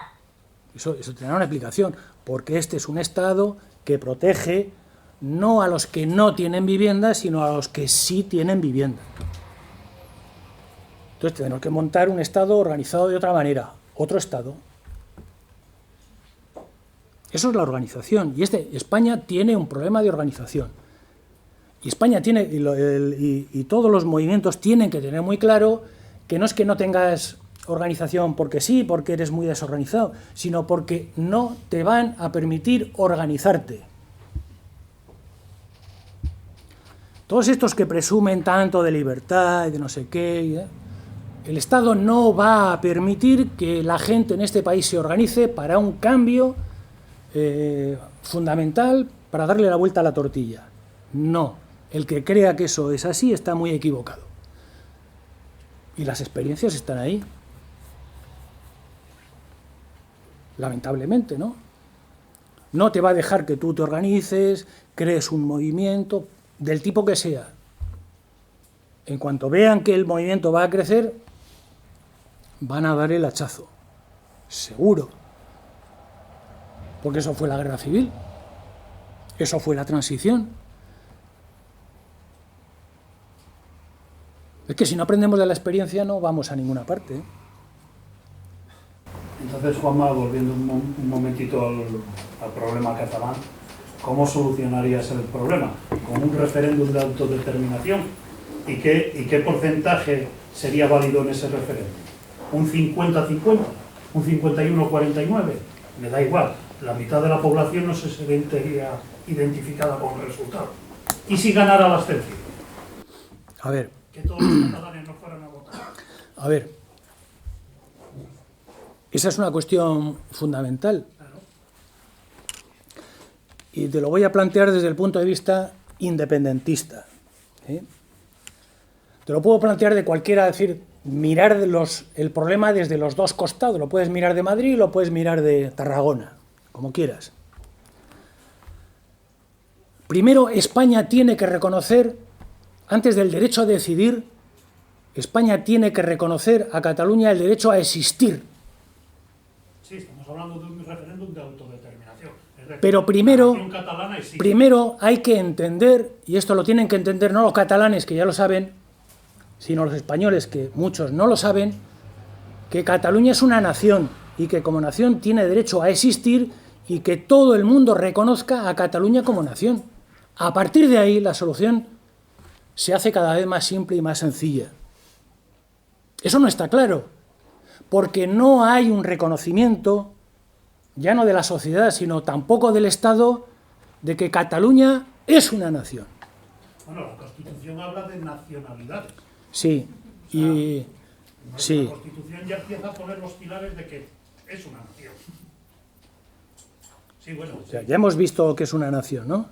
Speaker 1: Eso tendrá una explicación. Porque este es un Estado que protege no a los que no tienen vivienda, sino a los que sí tienen vivienda. Entonces tenemos que montar un Estado organizado de otra manera, otro Estado. Eso es la organización. Y España tiene un problema de organización. Y España tiene, y todos los movimientos tienen que tener muy claro que no es que no tengas organización porque sí, porque eres muy desorganizado, sino porque no te van a permitir organizarte. Todos estos que presumen tanto de libertad y de no sé qué, el Estado no va a permitir que la gente en este país se organice para un cambio fundamental para darle la vuelta a la tortilla. No, el que crea que eso es así está muy equivocado. Y las experiencias están ahí. Lamentablemente, ¿no? No te va a dejar que tú te organices, crees un movimiento, del tipo que sea. En cuanto vean que el movimiento va a crecer, van a dar el hachazo, seguro. Porque eso fue la guerra civil, eso fue la transición. Es que si no aprendemos de la experiencia no vamos a ninguna parte, ¿eh?
Speaker 2: Entonces, Juanma, volviendo un momentito al problema catalán, ¿cómo solucionarías el problema? ¿Con un referéndum de autodeterminación? ¿Y qué porcentaje sería válido en ese referéndum? ¿Un 50-50? ¿Un 51-49? Me da igual. La mitad de la población no se sentiría identificada con el resultado. ¿Y si ganara la abstención?
Speaker 1: A ver.
Speaker 2: Que todos los catalanes no fueran a votar.
Speaker 1: A ver. Esa es una cuestión fundamental.
Speaker 2: Claro.
Speaker 1: Y te lo voy a plantear desde el punto de vista independentista, ¿eh? Te lo puedo plantear de cualquiera, es decir, mirar el problema desde los dos costados. Lo puedes mirar de Madrid y lo puedes mirar de Tarragona, como quieras. Primero, España tiene que reconocer, antes del derecho a decidir, España tiene que reconocer a Cataluña el derecho a existir.
Speaker 2: Sí, estamos hablando de un referéndum de autodeterminación. Es decir,
Speaker 1: Pero primero,
Speaker 2: la nación catalana existe.
Speaker 1: primero hay que entender, y esto lo tienen que entender no los catalanes, que ya lo saben, sino los españoles, que muchos no lo saben, que Cataluña es una nación y que como nación tiene derecho a existir y que todo el mundo reconozca a Cataluña como nación. A partir de ahí la solución se hace cada vez más simple y más sencilla. Eso no está claro, porque no hay un reconocimiento, ya no de la sociedad, sino tampoco del Estado, de que Cataluña es una nación.
Speaker 2: Bueno, la Constitución habla de nacionalidades.
Speaker 1: Sí, y sí.
Speaker 2: La Constitución ya empieza a poner los pilares de que es una nación. Sí, bueno.
Speaker 1: O sea, ya hemos visto que es una nación, ¿no?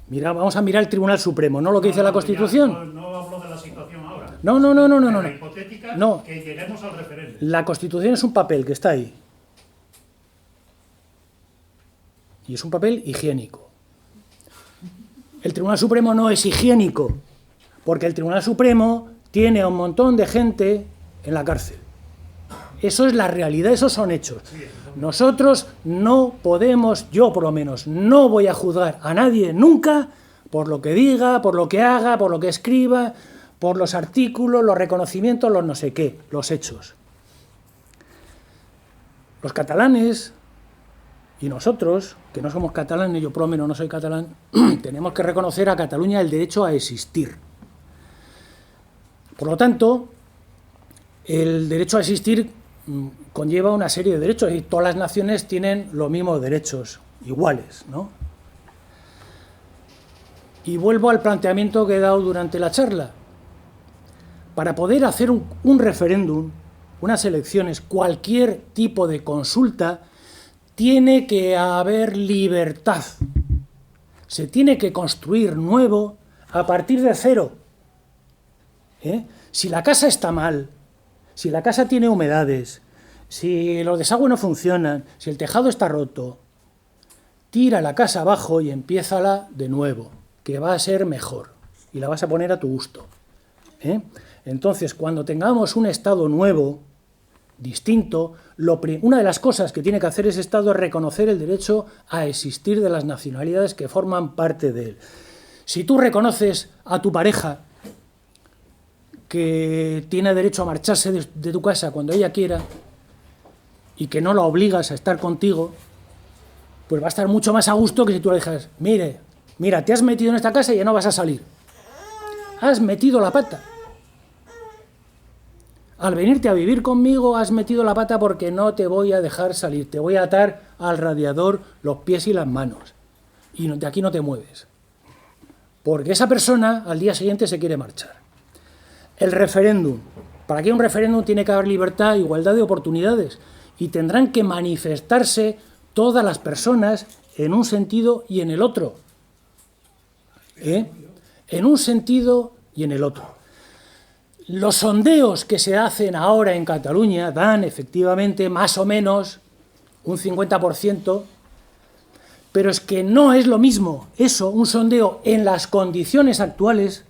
Speaker 1: Mira, vamos a mirar el Tribunal Supremo, ¿no? Lo que dice la Constitución.
Speaker 2: No hablo de la situación ahora.
Speaker 1: No.
Speaker 2: La hipotética
Speaker 1: No.
Speaker 2: que lleguemos al referéndum.
Speaker 1: La Constitución es un papel que está ahí. Y es un papel higiénico. El Tribunal Supremo no es higiénico, porque el Tribunal Supremo tiene a un montón de gente en la cárcel. Eso es la realidad, esos son hechos. Nosotros no podemos, yo por lo menos, no voy a juzgar a nadie nunca por lo que diga, por lo que haga, por lo que escriba, por los artículos, los reconocimientos, los no sé qué, los hechos. Los catalanes y nosotros, que no somos catalanes, yo por lo menos no soy catalán, tenemos que reconocer a Cataluña el derecho a existir. Por lo tanto, el derecho a existir conlleva una serie de derechos y todas las naciones tienen los mismos derechos, iguales, ¿no? Y vuelvo al planteamiento que he dado durante la charla. Para poder hacer un referéndum, unas elecciones, cualquier tipo de consulta, tiene que haber libertad. Se tiene que construir nuevo a partir de cero. Si la casa está mal, si la casa tiene humedades, si los desagües no funcionan, si el tejado está roto, tira la casa abajo y empiézala de nuevo, que va a ser mejor y la vas a poner a tu gusto. Entonces, cuando tengamos un Estado nuevo, distinto, una de las cosas que tiene que hacer ese Estado es reconocer el derecho a existir de las nacionalidades que forman parte de él. Si tú reconoces a tu pareja que tiene derecho a marcharse de tu casa cuando ella quiera y que no la obligas a estar contigo, pues va a estar mucho más a gusto que si tú le dejas, mira, te has metido en esta casa y ya no vas a salir. Has metido la pata. Al venirte a vivir conmigo has metido la pata porque no te voy a dejar salir. Te voy a atar al radiador los pies y las manos. Y de aquí no te mueves. Porque esa persona al día siguiente se quiere marchar. El referéndum. Para que haya un referéndum tiene que haber libertad, igualdad de oportunidades. Y tendrán que manifestarse todas las personas en un sentido y en el otro. En un sentido y en el otro. Los sondeos que se hacen ahora en Cataluña dan efectivamente más o menos un 50%, pero es que no es lo mismo eso, un sondeo en las condiciones actuales,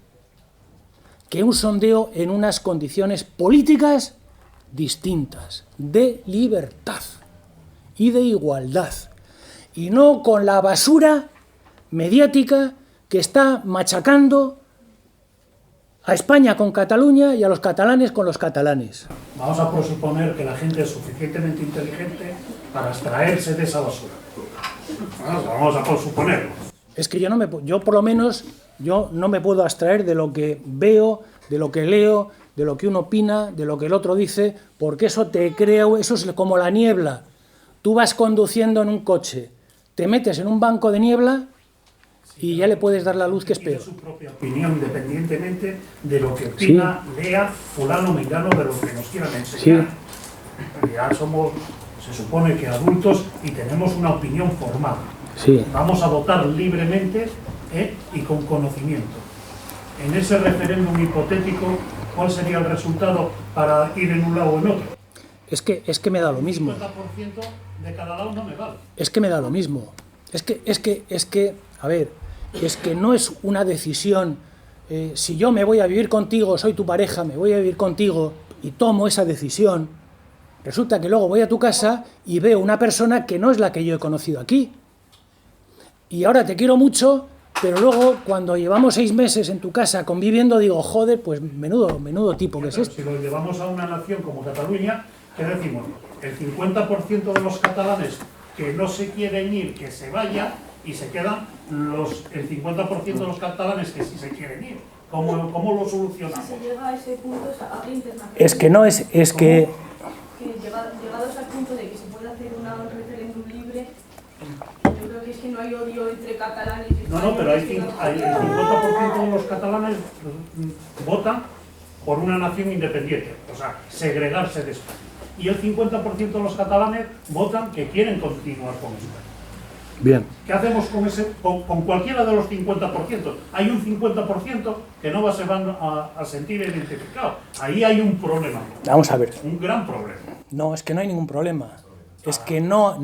Speaker 1: que un sondeo en unas condiciones políticas distintas, de libertad y de igualdad, y no con la basura mediática que está machacando a España con Cataluña y a los catalanes con los catalanes.
Speaker 2: Vamos a presuponer que la gente es suficientemente inteligente para abstraerse de esa basura. Vamos a presuponerlo.
Speaker 1: Es que yo por lo menos no me puedo abstraer de lo que veo, de lo que leo, de lo que uno opina, de lo que el otro dice, porque eso te crea, eso es como la niebla. Tú vas conduciendo en un coche, te metes en un banco de niebla y ya le puedes dar la luz que es peor.
Speaker 2: Tiene su propia opinión, independientemente de lo que opina, lea fulano, mengano, de lo que nos quieran enseñar. Sí. Ya somos, se supone que adultos y tenemos una opinión formada.
Speaker 1: Sí.
Speaker 2: Vamos a votar libremente y con conocimiento. En ese referéndum hipotético, ¿cuál sería el resultado para ir en un lado o en otro?
Speaker 1: Es que me da lo mismo.
Speaker 2: El 50% de cada lado no me vale.
Speaker 1: Es que me da lo mismo. Es que, a ver, es que no es una decisión, si yo me voy a vivir contigo, soy tu pareja, me voy a vivir contigo y tomo esa decisión, resulta que luego voy a tu casa y veo una persona que no es la que yo he conocido aquí. Y ahora te quiero mucho, pero luego cuando llevamos 6 meses en tu casa conviviendo, digo, joder, pues menudo tipo que es este.
Speaker 2: Si lo llevamos a una nación como Cataluña, ¿qué decimos? El 50% de los catalanes que no se quieren ir, que se vayan, y se quedan el 50% de los catalanes que sí se quieren ir. ¿Cómo lo solucionamos?
Speaker 5: Si se llega a ese punto, habría internacional.
Speaker 1: Es que no es que
Speaker 5: llegados al punto de que se pueda hacer un referéndum libre, yo creo que es que no hay odio entre catalanes y españoles.
Speaker 2: No, pero el 50% de los catalanes votan por una nación independiente, o sea, segregarse de España. Y el 50% de los catalanes votan que quieren continuar con España.
Speaker 1: bien.
Speaker 2: ¿Qué hacemos con cualquiera de los 50%? Hay un 50% que no se van a sentir identificados. Ahí hay un problema.
Speaker 1: Vamos a ver.
Speaker 2: Un gran problema.
Speaker 1: No, es que no hay ningún problema. Es que no,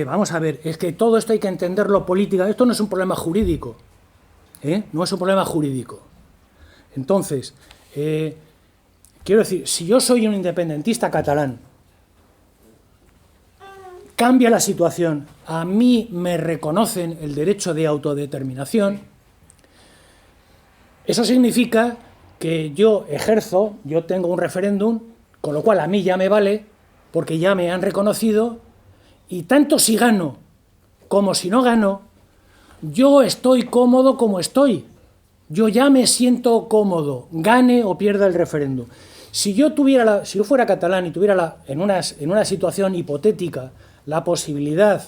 Speaker 1: vamos a ver, es que todo esto hay que entenderlo política. Esto no es un problema jurídico. No es un problema jurídico. Entonces, quiero decir, si yo soy un independentista catalán, cambia la situación, a mí me reconocen el derecho de autodeterminación, Eso significa que yo ejerzo, yo tengo un referéndum, con lo cual a mí ya me vale, porque ya me han reconocido, y tanto si gano como si no gano, yo estoy cómodo como estoy. Yo ya me siento cómodo, gane o pierda el referéndum. Si yo fuera catalán y tuviera en una situación hipotética la posibilidad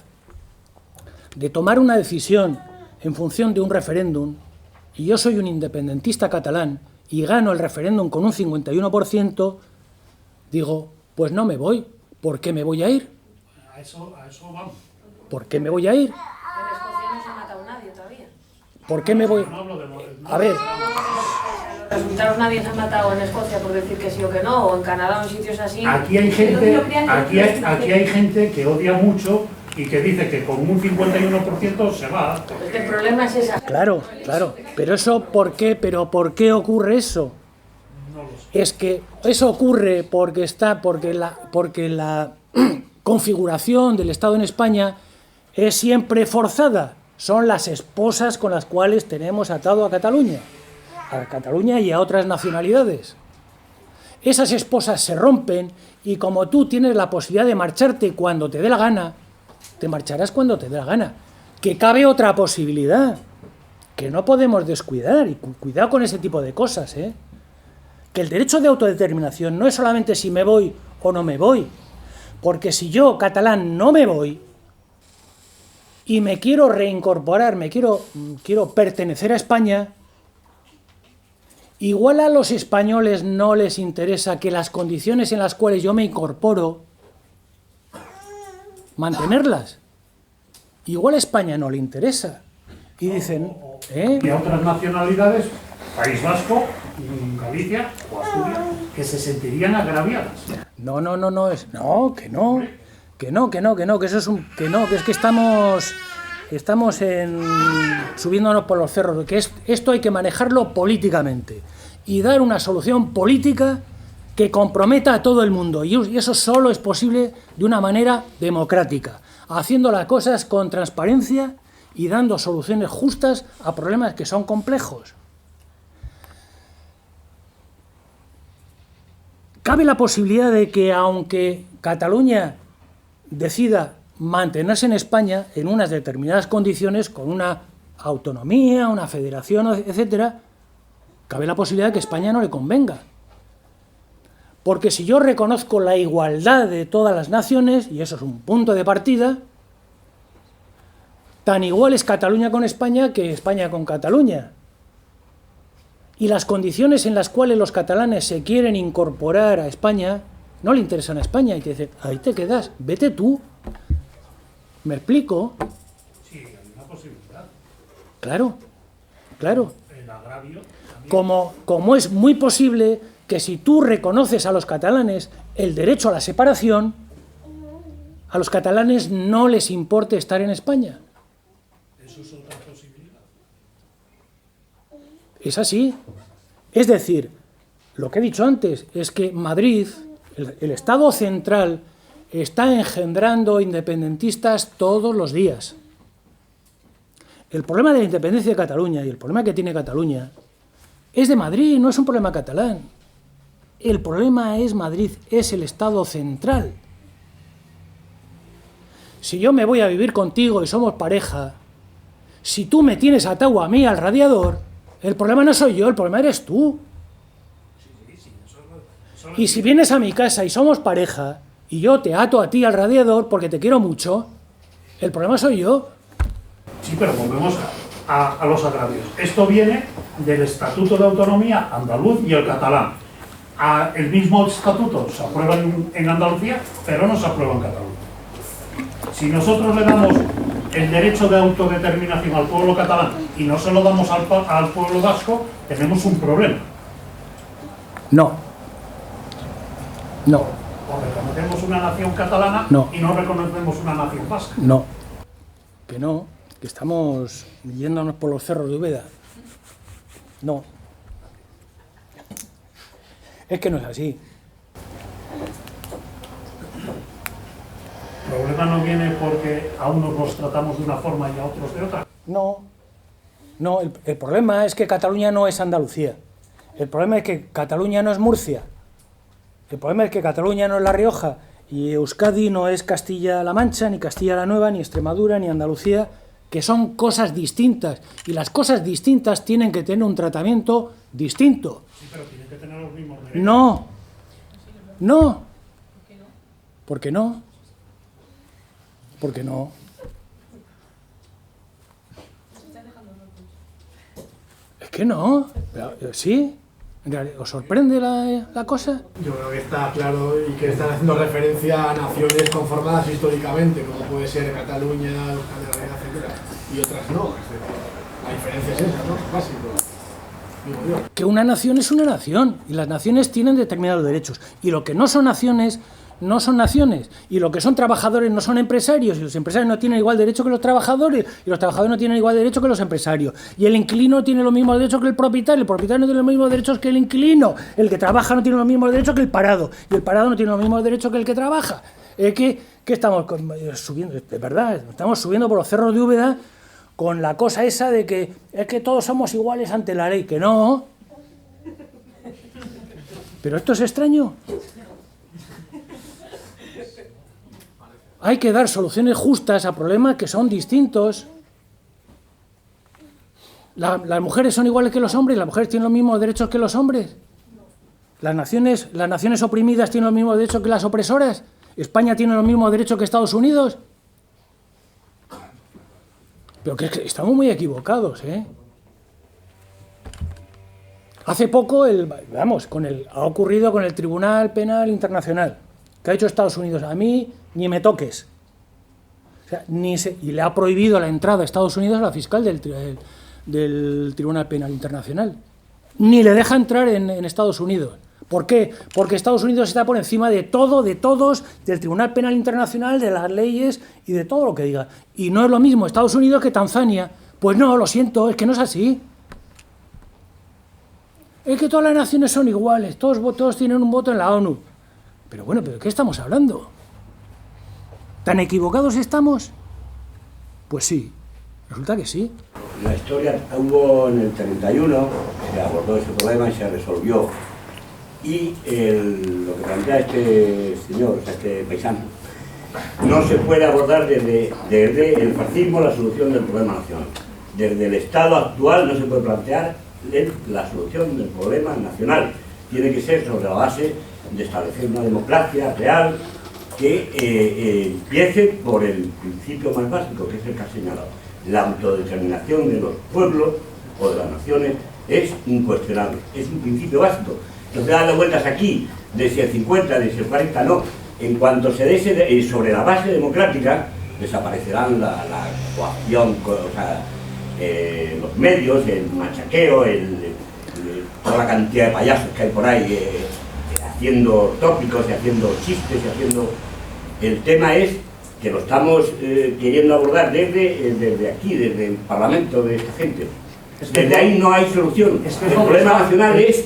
Speaker 1: de tomar una decisión en función de un referéndum, y yo soy un independentista catalán y gano el referéndum con un 51%, digo, pues no me voy. ¿Por qué me voy a ir?
Speaker 2: A eso vamos.
Speaker 1: ¿Por qué me voy a ir?
Speaker 6: En Escocia no se ha matado nadie todavía.
Speaker 1: ¿Por qué me voy?
Speaker 2: No hablo de...
Speaker 1: A ver,
Speaker 6: Los resultados nadie se ha matado en Escocia por decir que sí o que no, o en Canadá o en sitios así.
Speaker 2: Aquí hay gente que odia mucho y que dice que con un 51% se va.
Speaker 6: Es que el problema es esa.
Speaker 1: claro, pero eso, ¿por qué? ¿Pero por qué ocurre eso?
Speaker 2: No lo sé.
Speaker 1: Es que eso ocurre porque la configuración del Estado en España es siempre forzada. Son las esposas con las cuales tenemos atado a Cataluña y a otras nacionalidades. Esas esposas se rompen y como tú tienes la posibilidad de marcharte cuando te dé la gana, te marcharás cuando te dé la gana. Que cabe otra posibilidad, que no podemos descuidar, y cuidado con ese tipo de cosas, ¿eh? Que el derecho de autodeterminación no es solamente si me voy o no me voy, porque si yo, catalán, no me voy y me quiero reincorporar, quiero pertenecer a España, igual a los españoles no les interesa que las condiciones en las cuales yo me incorporo, mantenerlas. Igual a España no le interesa. Y dicen,
Speaker 2: Y a otras nacionalidades, País Vasco, Galicia o Asturias, que se sentirían agraviadas.
Speaker 1: Que es que estamos subiéndonos por los cerros, que esto hay que manejarlo políticamente y dar una solución política que comprometa a todo el mundo, y eso solo es posible de una manera democrática, haciendo las cosas con transparencia y dando soluciones justas a problemas que son complejos. Cabe la posibilidad de que, aunque Cataluña decida mantenerse en España en unas determinadas condiciones, con una autonomía, una federación, etcétera, cabe la posibilidad de que a España no le convenga. Porque si yo reconozco la igualdad de todas las naciones, y eso es un punto de partida, tan igual es Cataluña con España que España con Cataluña. Y las condiciones en las cuales los catalanes se quieren incorporar a España no le interesan a España, y te dicen, ahí te quedas, vete tú. ¿Me explico?
Speaker 2: Sí, hay una posibilidad.
Speaker 1: Claro.
Speaker 2: El agravio también.
Speaker 1: Como es muy posible que si tú reconoces a los catalanes el derecho a la separación, a los catalanes no les importe estar en España.
Speaker 2: Eso es otra posibilidad.
Speaker 1: Es así. Es decir, lo que he dicho antes es que Madrid, el Estado central, está engendrando independentistas todos los días. El problema de la independencia de Cataluña y el problema que tiene Cataluña es de Madrid, no es un problema catalán. El problema es Madrid, es el Estado central. Si yo me voy a vivir contigo y somos pareja, si tú me tienes atado a mí al radiador, el problema no soy yo, el problema eres tú. Y si vienes a mi casa y somos pareja, y yo te ato a ti al radiador porque te quiero mucho, el problema soy yo.
Speaker 2: Sí, pero volvemos a los agravios. Esto viene del Estatuto de Autonomía andaluz y el catalán. El mismo estatuto se aprueba en Andalucía, pero no se aprueba en Cataluña. Si nosotros le damos el derecho de autodeterminación al pueblo catalán y no se lo damos al pueblo vasco, tenemos un problema.
Speaker 1: No.
Speaker 2: O reconocemos una nación catalana y no reconocemos una nación vasca.
Speaker 1: No. Que estamos yéndonos por los cerros de Úbeda. No. Es que no es así.
Speaker 2: El problema no viene porque a unos los tratamos de una forma y a otros de otra.
Speaker 1: No. No, el problema es que Cataluña no es Andalucía. El problema es que Cataluña no es Murcia. El problema es que Cataluña no es La Rioja y Euskadi no es Castilla-La Mancha, ni Castilla-La Nueva, ni Extremadura, ni Andalucía, que son cosas distintas. Y las cosas distintas tienen que tener un tratamiento distinto.
Speaker 2: Sí, pero tienen que tener los mismos derechos.
Speaker 1: No. No. ¿Por qué no? ¿Por qué no? Es que no. Pero, ¿sí? En realidad, ¿os sorprende la cosa?
Speaker 7: Yo creo que está claro y que están haciendo referencia a naciones conformadas históricamente, como puede ser Cataluña, Euskal Herria, etc. Y otras no. La diferencia es esa, ¿no? Es básico. Digo yo.
Speaker 1: Que una nación es una nación y las naciones tienen determinados derechos. Y lo que no son naciones, no son naciones. Y lo que son trabajadores no son empresarios. Y los empresarios no tienen igual derecho que los trabajadores. Y los trabajadores no tienen igual derecho que los empresarios. Y el inquilino tiene los mismos derechos que el propietario. El propietario no tiene los mismos derechos que el inquilino. El que trabaja no tiene los mismos derechos que el parado. Y el parado no tiene los mismos derechos que el que trabaja. ¿Qué estamos subiendo? De verdad, estamos subiendo por los cerros de Úbeda con la cosa esa de que es que todos somos iguales ante la ley. Que no. Pero esto es extraño. Hay que dar soluciones justas a problemas que son distintos. Las mujeres son iguales que los hombres, las mujeres tienen los mismos derechos que los hombres. Las naciones oprimidas tienen los mismos derechos que las opresoras. España tiene los mismos derechos que Estados Unidos. Pero que estamos muy equivocados, ¿eh? Hace poco, ha ocurrido con el Tribunal Penal Internacional, que ha hecho Estados Unidos. A mí ni me toques. O sea, y le ha prohibido la entrada a Estados Unidos a la fiscal del Tribunal Penal Internacional. Ni le deja entrar en Estados Unidos. ¿Por qué? Porque Estados Unidos está por encima de todo, de todos, del Tribunal Penal Internacional, de las leyes y de todo lo que diga. Y no es lo mismo Estados Unidos que Tanzania. Pues no, lo siento, es que no es así. Es que todas las naciones son iguales, todos tienen un voto en la ONU. Pero bueno, ¿pero de qué estamos hablando? ¿Tan equivocados estamos? Pues sí, resulta que sí.
Speaker 8: La historia hubo en el 31, se abordó ese problema y se resolvió. Y lo que plantea este señor, o sea, este paisano, no se puede abordar desde el fascismo la solución del problema nacional. Desde el Estado actual no se puede plantear la solución del problema nacional. Tiene que ser sobre la base de establecer una democracia real que empiece por el principio más básico, que es el que ha señalado. La autodeterminación de los pueblos o de las naciones es incuestionable, es un principio básico. No se dan las vueltas aquí de si el 50, de si el 40, no. En cuanto se dé sobre la base democrática, desaparecerán la coacción, o sea, los medios, el machaqueo, toda la cantidad de payasos que hay por ahí haciendo tópicos y haciendo chistes y haciendo... El tema es que lo estamos queriendo abordar desde aquí, desde el Parlamento de esta gente. Desde ahí no hay solución. El problema nacional es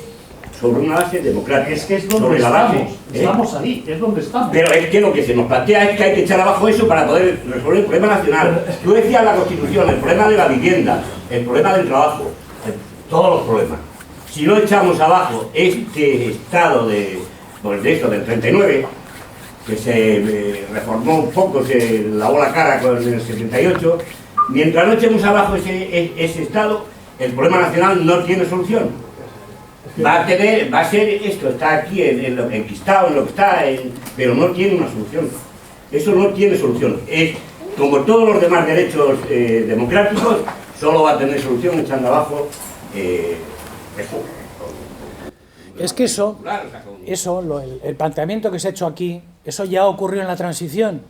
Speaker 8: sobre una base democrática.
Speaker 2: Es que es donde estamos ahí, es donde estamos.
Speaker 8: Pero es que lo que se nos plantea es que hay que echar abajo eso para poder resolver el problema nacional. Tú decías la Constitución, el problema de la vivienda, el problema del trabajo, todos los problemas. Si no echamos abajo este estado del 39, que se reformó un poco, se lavó la cara con el 78, mientras no echemos abajo ese estado, el problema nacional no tiene solución. Va a ser esto, está aquí en lo que enquistado, en lo que está, pero no tiene una solución. Eso no tiene solución. Es como todos los demás derechos democráticos, solo va a tener solución echando abajo eso.
Speaker 1: Es que el planteamiento que se ha hecho aquí, eso ya ocurrió en la transición.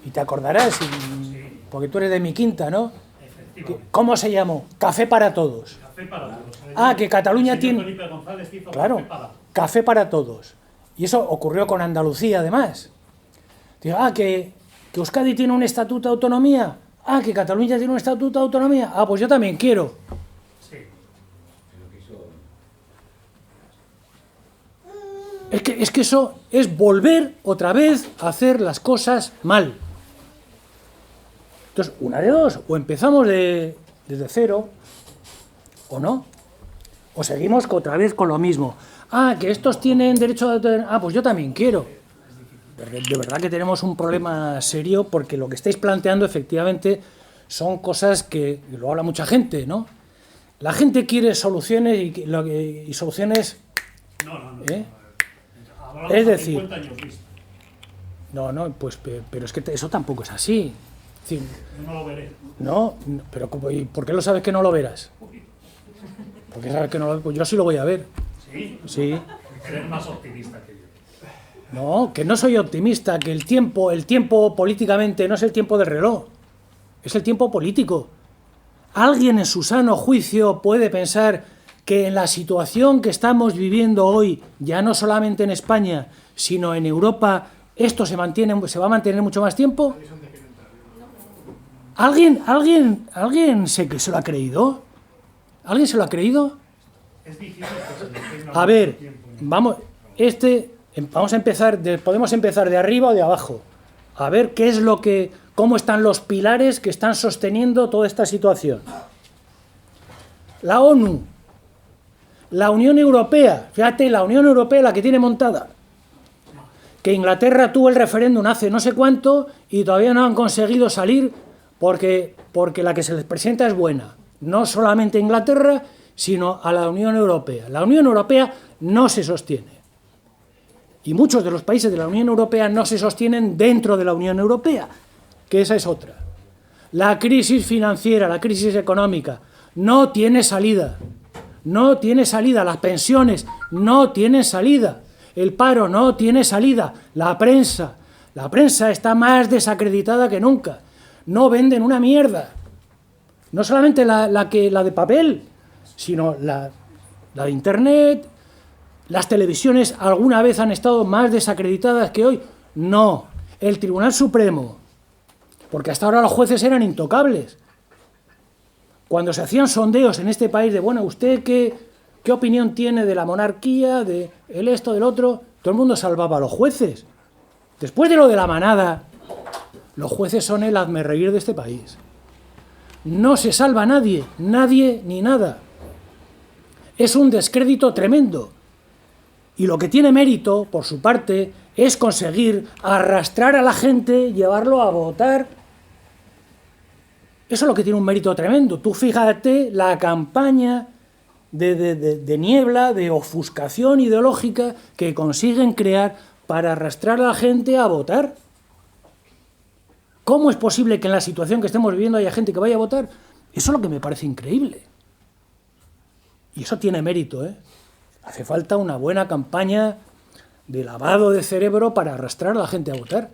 Speaker 1: Y te acordarás, porque tú eres de mi quinta, ¿no? ¿Cómo se llamó? Café para todos.
Speaker 2: Café para todos.
Speaker 1: Que Cataluña tiene...
Speaker 2: Felipe González hizo
Speaker 1: claro, café para todos. Y eso ocurrió con Andalucía, además. Que Euskadi tiene un estatuto de autonomía. Que Cataluña tiene un estatuto de autonomía. Pues yo también quiero.
Speaker 2: Sí.
Speaker 1: Es que eso es volver otra vez a hacer las cosas mal. Entonces, una de dos, o empezamos desde cero, ¿O no? ¿O seguimos otra vez con lo mismo? Ah, que estos tienen derecho a... Ah, pues yo también quiero. De verdad que tenemos un problema serio, porque lo que estáis planteando efectivamente son cosas que lo habla mucha gente, ¿no? La gente quiere soluciones y soluciones...
Speaker 2: No.
Speaker 1: ¿Eh?
Speaker 2: Hablamos
Speaker 1: Es
Speaker 2: a
Speaker 1: decir...
Speaker 2: 50 años vista.
Speaker 1: No, pues, pero es que eso tampoco es así. Es decir,
Speaker 2: Yo no lo veré.
Speaker 1: no, pero ¿y por qué lo sabes que no lo verás? Porque sabes que no lo... Pues yo sí lo voy a ver.
Speaker 2: ¿Sí?
Speaker 1: Sí.
Speaker 2: Eres más optimista que yo.
Speaker 1: No, que no soy optimista, que el tiempo políticamente no es el tiempo del reloj, es el tiempo político. ¿Alguien en su sano juicio puede pensar que en la situación que estamos viviendo hoy, ya no solamente en España, sino en Europa, esto se va a mantener mucho más tiempo? ¿Alguien que se lo ha creído? ¿Alguien se lo ha creído?
Speaker 2: Es difícil que se detenga
Speaker 1: A
Speaker 2: mucho
Speaker 1: ver,
Speaker 2: tiempo.
Speaker 1: vamos a empezar, podemos empezar de arriba o de abajo. A ver cómo están los pilares que están sosteniendo toda esta situación. La ONU, la Unión Europea, fíjate, la Unión Europea la que tiene montada. Que Inglaterra tuvo el referéndum hace no sé cuánto y todavía no han conseguido salir porque la que se les presenta es buena. No solamente a Inglaterra, sino a la Unión Europea. La Unión Europea no se sostiene. Y muchos de los países de la Unión Europea no se sostienen dentro de la Unión Europea, que esa es otra. La crisis financiera, la crisis económica, no tiene salida. No tiene salida. Las pensiones no tienen salida. El paro no tiene salida. La prensa está más desacreditada que nunca. No venden una mierda. No solamente la de papel, sino la de Internet. ¿Las televisiones alguna vez han estado más desacreditadas que hoy? No. El Tribunal Supremo, porque hasta ahora los jueces eran intocables. Cuando se hacían sondeos en este país de, bueno, ¿usted qué opinión tiene de la monarquía, de esto, del otro? Todo el mundo salvaba a los jueces. Después de lo de la manada, los jueces son el hazmerreír de este país. No se salva a nadie ni nada. Es un descrédito tremendo. Y lo que tiene mérito, por su parte, es conseguir arrastrar a la gente, llevarlo a votar. Eso es lo que tiene un mérito tremendo. Tú fíjate la campaña de niebla, de ofuscación ideológica que consiguen crear para arrastrar a la gente a votar. ¿Cómo es posible que en la situación que estemos viviendo haya gente que vaya a votar? Eso es lo que me parece increíble. Y eso tiene mérito, ¿eh? Hace falta una buena campaña de lavado de cerebro para arrastrar a la gente a votar.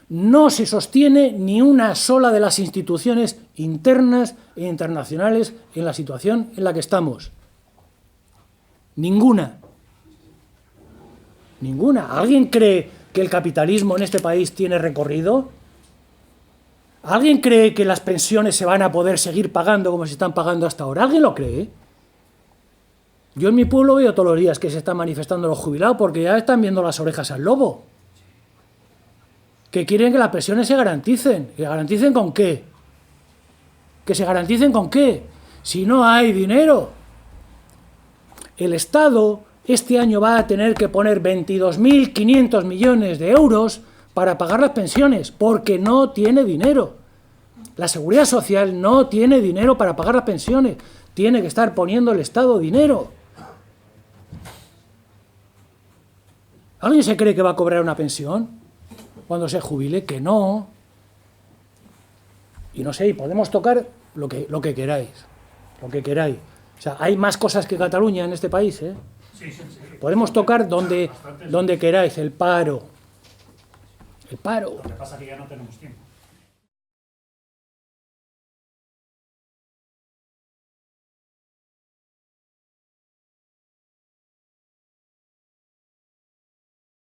Speaker 1: No se sostiene ni una sola de las instituciones internas e internacionales en la situación en la que estamos. Ninguna. Ninguna. ¿Alguien cree que el capitalismo en este país tiene recorrido? ¿Alguien cree que las pensiones se van a poder seguir pagando como se están pagando hasta ahora? ¿Alguien lo cree? Yo en mi pueblo veo todos los días que se están manifestando los jubilados porque ya están viendo las orejas al lobo. Que quieren que las pensiones se garanticen. ¿Que garanticen con qué? ¿Que se garanticen con qué? Si no hay dinero. El Estado este año va a tener que poner 22.500 millones de euros para pagar las pensiones, porque no tiene dinero. La Seguridad Social no tiene dinero para pagar las pensiones. Tiene que estar poniendo el Estado dinero. ¿Alguien se cree que va a cobrar una pensión cuando se jubile? Que no. Y no sé, y podemos tocar lo que queráis. Lo que queráis. O sea, hay más cosas que Cataluña en este país, ¿eh?
Speaker 2: Sí.
Speaker 1: Podemos tocar donde queráis. El paro. El paro.
Speaker 2: Lo que pasa es que ya no tenemos tiempo.